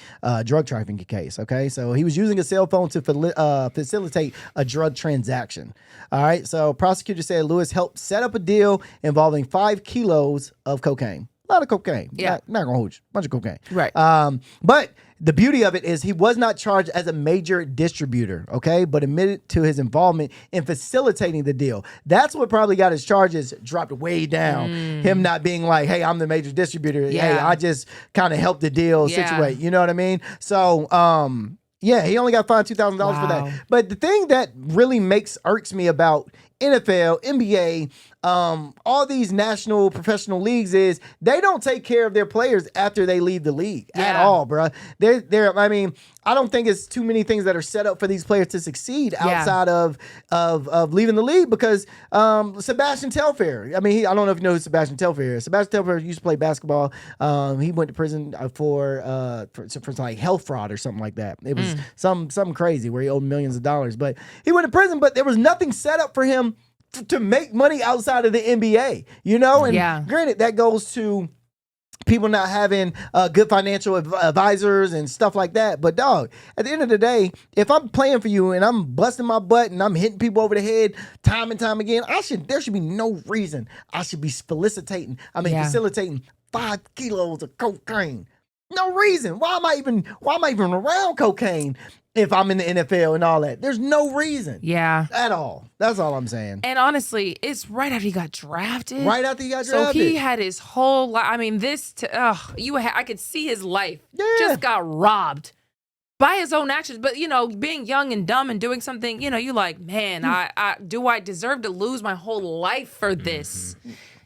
[SPEAKER 3] case. Okay, so he was using a cell phone to facilitate a drug transaction. All right, so prosecutors said Lewis helped set up a deal involving 5 kilos of cocaine. A lot of cocaine.
[SPEAKER 1] Yeah.
[SPEAKER 3] Not gonna hold you. Bunch of cocaine.
[SPEAKER 1] Right.
[SPEAKER 3] But the beauty of it is he was not charged as a major distributor, okay, but admitted to his involvement in facilitating the deal. That's what probably got his charges dropped way down. Him not being like, hey, I'm the major distributor. Hey,
[SPEAKER 1] Yeah.
[SPEAKER 3] I just kind of helped the deal
[SPEAKER 1] Yeah.
[SPEAKER 3] situate. You know what I mean? So, yeah, he only got fined $2,000 for
[SPEAKER 1] Wow.
[SPEAKER 3] that. But the thing that really irks me about NFL, NBA, all these national professional leagues is they don't take care of their players after they leave the league at
[SPEAKER 1] Yeah.
[SPEAKER 3] all, bro. I mean, I don't think it's too many things that are set up for these players to succeed outside of leaving the league because Sebastian Telfair. I mean, I don't know if you know who Sebastian Telfair is. Sebastian Telfair used to play basketball. He went to prison for like health fraud or something like that. It was something crazy where he owed millions of dollars. But he went to prison, but there was nothing set up for him to make money outside of the NBA, you know? And granted, that goes to people not having good financial advisors and stuff like that. But dog, at the end of the day, if I'm playing for you and I'm busting my butt and I'm hitting people over the head time and time again, there should be no reason I should be facilitating 5 kilos of cocaine. No reason. Why am I even around cocaine if I'm in the NFL and all that? There's no reason.
[SPEAKER 1] Yeah.
[SPEAKER 3] At all. That's all I'm saying.
[SPEAKER 1] And honestly, it's right after he got drafted.
[SPEAKER 3] Right after he got
[SPEAKER 1] So
[SPEAKER 3] drafted.
[SPEAKER 1] he had his whole life. I mean, I could see his life just got robbed by his own actions. But, you know, being young and dumb and doing something, you know, you're like, man, I deserve to lose my whole life for this?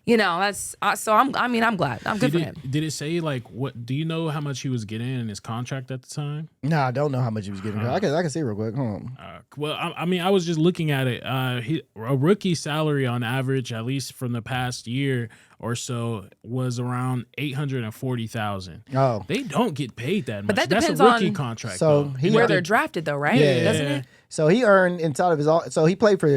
[SPEAKER 1] You know, that's so I'm glad. I'm good for him.
[SPEAKER 2] Did it say like what? Do you know how much he was getting in his contract at the time?
[SPEAKER 3] No, I don't know how much he was getting. I can see real quick. Hold on.
[SPEAKER 2] Well, I mean, I was just looking at it. A rookie salary on average, at least from the past year or so, was around $840,000.
[SPEAKER 3] Oh,
[SPEAKER 2] they don't get paid that much.
[SPEAKER 1] But that
[SPEAKER 2] That's
[SPEAKER 1] depends
[SPEAKER 2] a rookie
[SPEAKER 1] on
[SPEAKER 2] contract.
[SPEAKER 3] So
[SPEAKER 2] though.
[SPEAKER 1] where they're drafted, though, right?
[SPEAKER 2] Yeah.
[SPEAKER 1] Doesn't it?
[SPEAKER 3] so he earned inside of his so he played for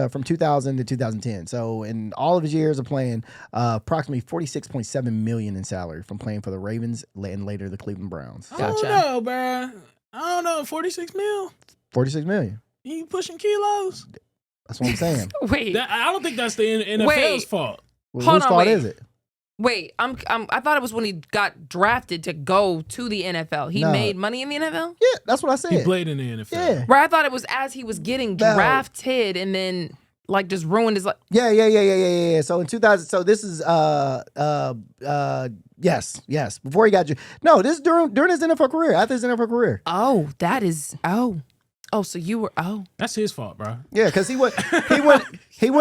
[SPEAKER 3] from 2000 to 2010. So in all of his years of playing, approximately $46.7 million in salary from playing for the Ravens and later the Cleveland Browns.
[SPEAKER 2] I don't know, bro. I don't know. 46 mil.
[SPEAKER 3] 46 million.
[SPEAKER 2] You pushing kilos?
[SPEAKER 3] That's what I'm saying.
[SPEAKER 1] Wait.
[SPEAKER 2] I don't think that's the NFL's
[SPEAKER 1] Wait.
[SPEAKER 2] fault.
[SPEAKER 3] Well,
[SPEAKER 1] Hold
[SPEAKER 3] whose
[SPEAKER 1] on,
[SPEAKER 3] fault
[SPEAKER 1] wait.
[SPEAKER 3] is it?
[SPEAKER 1] Wait, I thought it was when he got drafted to go to the NFL. He
[SPEAKER 3] No.
[SPEAKER 1] made money in the NFL?
[SPEAKER 3] Yeah, that's what I said.
[SPEAKER 2] He played in the NFL.
[SPEAKER 3] Yeah.
[SPEAKER 1] Right, I thought it was as he was getting drafted and then like just ruined his life.
[SPEAKER 3] Yeah. So in 2000, so this is yes. Before he got no, this is during his NFL career, after his NFL career.
[SPEAKER 1] Oh, that is so you were
[SPEAKER 2] That's his fault, bro.
[SPEAKER 3] Yeah, because he wouldn't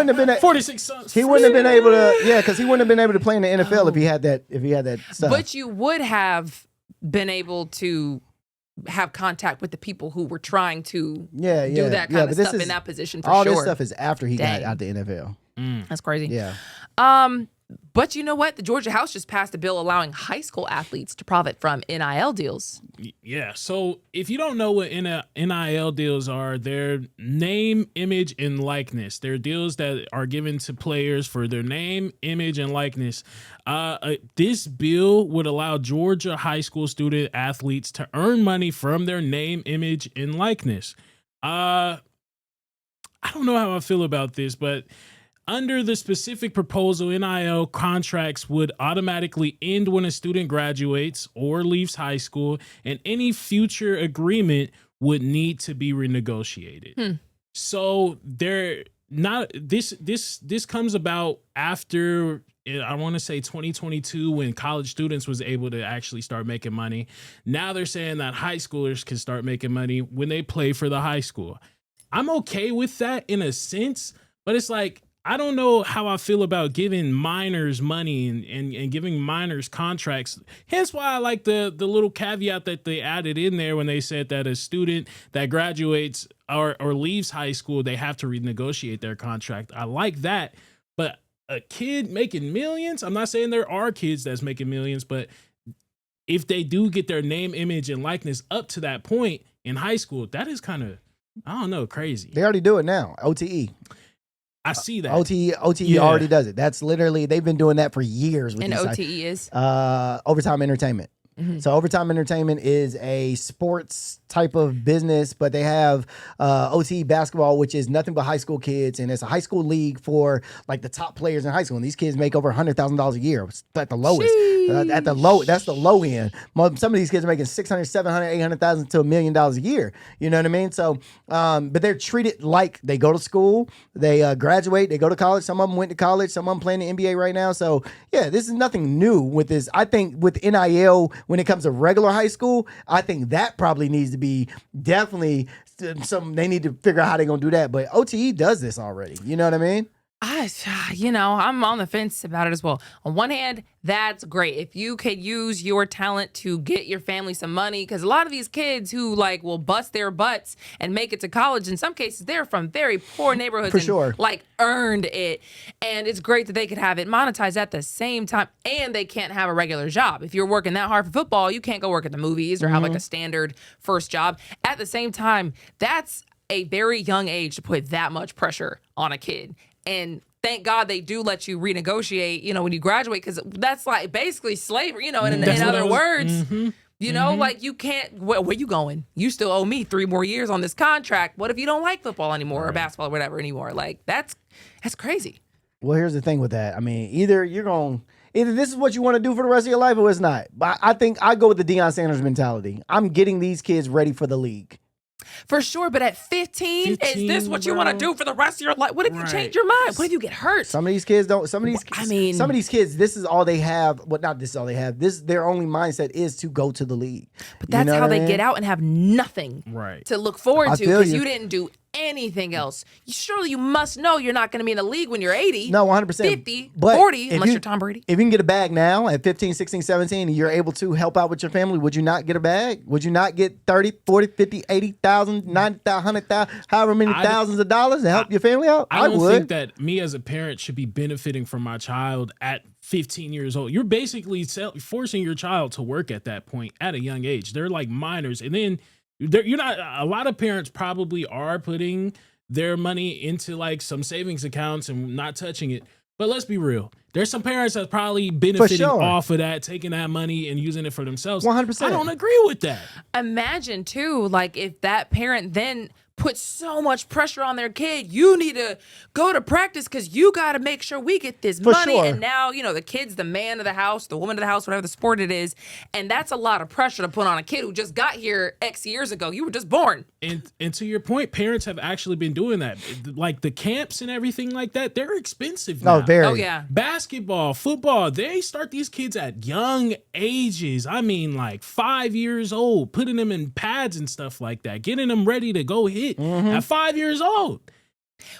[SPEAKER 3] have been
[SPEAKER 2] 46 sons.
[SPEAKER 3] he wouldn't have been able to because he wouldn't have been able to play in the NFL if he had that stuff.
[SPEAKER 1] But you would have been able to have contact with the people who were trying to do that kind of stuff in that position for
[SPEAKER 3] all
[SPEAKER 1] sure.
[SPEAKER 3] this stuff is after he
[SPEAKER 1] Dang.
[SPEAKER 3] got out the NFL.
[SPEAKER 1] That's crazy.
[SPEAKER 3] Yeah.
[SPEAKER 1] But you know what? The Georgia House just passed a bill allowing high school athletes to profit from NIL deals.
[SPEAKER 2] Yeah. So if you don't know what NIL deals are, they're name, image, and likeness. They're deals that are given to players for their name, image, and likeness. This bill would allow Georgia high school student athletes to earn money from their name, image, and likeness. I don't know how I feel about this, but under the specific proposal, NIL contracts would automatically end when a student graduates or leaves high school, and any future agreement would need to be renegotiated. So this comes about after, I want to say 2022, when college students was able to actually start making money. Now they're saying that high schoolers can start making money when they play for the high school. I'm okay with that in a sense, but it's like, I don't know how I feel about giving minors money and giving minors contracts. Hence why I like the little caveat that they added in there when they said that a student that graduates or leaves high school, they have to renegotiate their contract. I like that. But a kid making millions, I'm not saying there are kids that's making millions, but if they do get their name, image, and likeness up to that point in high school, that is kind of I don't know, crazy.
[SPEAKER 3] They already do it now. OTE.
[SPEAKER 2] I see that.
[SPEAKER 3] OTE
[SPEAKER 2] Yeah.
[SPEAKER 3] already does it. That's literally, they've been doing that for years. With
[SPEAKER 1] And
[SPEAKER 3] these
[SPEAKER 1] OTE
[SPEAKER 3] sites.
[SPEAKER 1] is?
[SPEAKER 3] Overtime entertainment. So Overtime Entertainment is a sports type of business, but they have OT basketball, which is nothing but high school kids, and it's a high school league for like the top players in high school. And these kids make over $100,000 a year at the lowest. At the low, that's the low end. Some of these kids are making 600, 700, 800,000 to $1 million a year. You know what I mean? So, but they're treated like they go to school, they graduate, they go to college. Some of them went to college, some of them playing the NBA right now. So yeah, this is nothing new with this. I think with NIL, when it comes to regular high school, I think that probably needs to be definitely they need to figure out how they're going to do that. But OTE does this already. You know what I mean?
[SPEAKER 1] I'm on the fence about it as well. On one hand, that's great. If you could use your talent to get your family some money, because a lot of these kids who like will bust their butts and make it to college, in some cases, they're from very poor neighborhoods
[SPEAKER 3] For
[SPEAKER 1] and
[SPEAKER 3] sure.
[SPEAKER 1] like earned it. And it's great that they could have it monetized at the same time, and they can't have a regular job. If you're working that hard for football, you can't go work at the movies or have like a standard first job. At the same time, that's a very young age to put that much pressure on a kid. And thank God they do let you renegotiate, when you graduate, because that's like basically slavery, in other words. Like you can't, where you going? You still owe me 3 more years on this contract. What if you don't like football anymore or basketball or whatever anymore? Like that's crazy.
[SPEAKER 3] Well, here's the thing with that. I mean, either this is what you want to do for the rest of your life or it's not. But I think I go with the Deion Sanders mentality. I'm getting these kids ready for the league.
[SPEAKER 1] For sure, but at 15, is this what you want to do for the rest of your life? What if you change your mind? What if you get hurt?
[SPEAKER 3] Some of these kids don't. Some of these kids, this is all they have. Well, not this is all they have. Their only mindset is to go to the league.
[SPEAKER 1] But that's how they get out and have nothing to look forward to because you didn't do anything else. Surely you must know you're not going to be in the league when you're 80.
[SPEAKER 3] No, 100%.
[SPEAKER 1] 50, 40, unless you're Tom Brady.
[SPEAKER 3] If you can get a bag now at 15, 16, 17, and you're able to help out with your family, would you not get a bag? Would you not get 30, 40, 50, 80,000, 90,000, 100,000, however many thousands of dollars to help your family out?
[SPEAKER 2] I don't
[SPEAKER 3] would.
[SPEAKER 2] think that me as a parent should be benefiting from my child at 15 years old. You're basically forcing your child to work at that point at a young age. They're like minors. And then you're not, a lot of parents probably are putting their money into like some savings accounts and not touching it. But let's be real. There's some parents that's probably benefiting off of that, taking that money and using it for themselves.
[SPEAKER 3] 100%.
[SPEAKER 2] I don't agree with that.
[SPEAKER 1] Imagine too, like if that parent then put so much pressure on their kid, you need to go to practice because you got to make sure we get this money.
[SPEAKER 3] Sure.
[SPEAKER 1] And now, the kid's the man of the house, the woman of the house, whatever the sport it is. And that's a lot of pressure to put on a kid who just got here X years ago. You were just born.
[SPEAKER 2] And to your point, parents have actually been doing that. Like the camps and everything like that, they're expensive now.
[SPEAKER 3] No, very.
[SPEAKER 1] Oh, yeah.
[SPEAKER 2] Basketball, football, they start these kids at young ages. I mean, like 5 years old, putting them in pads and stuff like that, getting them ready to go hit at 5 years old.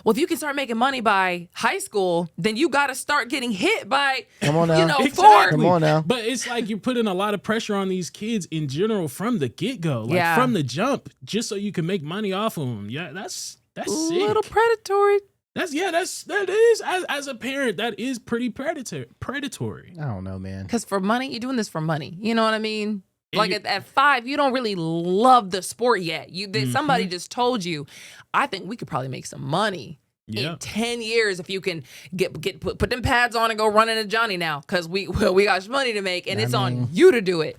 [SPEAKER 1] Well, if you can start making money by high school, then you got to start getting hit by,
[SPEAKER 3] Come on now.
[SPEAKER 1] 4.
[SPEAKER 3] Come on now.
[SPEAKER 2] But it's like you're putting a lot of pressure on these kids in general from the get-go, like from the jump, just so you can make money off of them. Yeah, that's
[SPEAKER 1] a
[SPEAKER 2] sick.
[SPEAKER 1] little predatory.
[SPEAKER 2] That is as a parent, that is pretty predatory.
[SPEAKER 3] I don't know, man.
[SPEAKER 1] Because for money, you're doing this for money. You know what I mean? Like at 5, you don't really love the sport yet. Somebody just told you, I think we could probably make some money in 10 years if you can put them pads on and go running to Johnny now because we got money to make and it's on you to do it.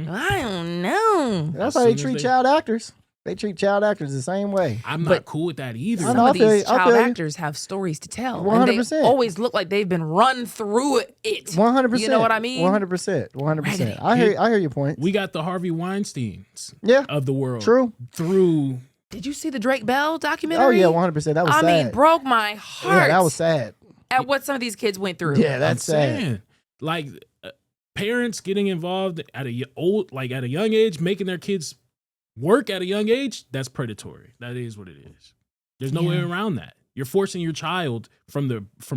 [SPEAKER 1] I don't know.
[SPEAKER 3] That's how they treat child actors. They treat child actors the same way.
[SPEAKER 2] I'm not cool with that either.
[SPEAKER 1] Some of these child actors have stories to tell.
[SPEAKER 3] 100%.
[SPEAKER 1] And they always look like they've been run through it.
[SPEAKER 3] 100%.
[SPEAKER 1] You know what I mean?
[SPEAKER 3] 100%. 100%. I hear your point.
[SPEAKER 2] We got the Harvey Weinsteins of the world.
[SPEAKER 3] True.
[SPEAKER 2] Through.
[SPEAKER 1] Did you see the Drake Bell documentary?
[SPEAKER 3] Oh, yeah, 100%. That was sad.
[SPEAKER 1] I mean, broke my heart.
[SPEAKER 3] Yeah, that was sad.
[SPEAKER 1] At what some of these kids went through.
[SPEAKER 3] Yeah, that's sad.
[SPEAKER 2] Saying, like, parents getting involved at a young age, making their kids work at a young age, that's predatory. That is what it is. There's no way around that. You're forcing your child from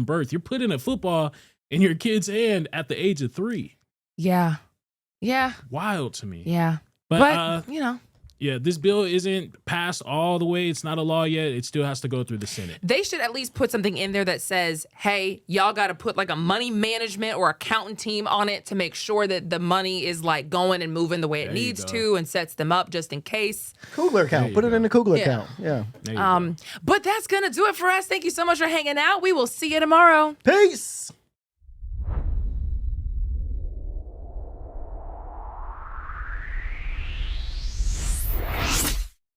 [SPEAKER 2] birth. You're putting a football in your kid's hand at the age of 3.
[SPEAKER 1] Yeah. Yeah.
[SPEAKER 2] Wild to me.
[SPEAKER 1] Yeah.
[SPEAKER 2] But Yeah, this bill isn't passed all the way. It's not a law yet. It still has to go through the Senate.
[SPEAKER 1] They should at least put something in there that says, hey, y'all got to put like a money management or accounting team on it to make sure that the money is like going and moving the way it
[SPEAKER 2] There you
[SPEAKER 1] needs
[SPEAKER 2] go.
[SPEAKER 1] to and sets them up just in case.
[SPEAKER 3] Kugler account.
[SPEAKER 2] you
[SPEAKER 3] Put it
[SPEAKER 2] go.
[SPEAKER 3] in the Kugler
[SPEAKER 1] Yeah.
[SPEAKER 3] account. Yeah.
[SPEAKER 2] There you go.
[SPEAKER 1] But that's going to do it for us. Thank you so much for hanging out. We will see you tomorrow.
[SPEAKER 3] Peace.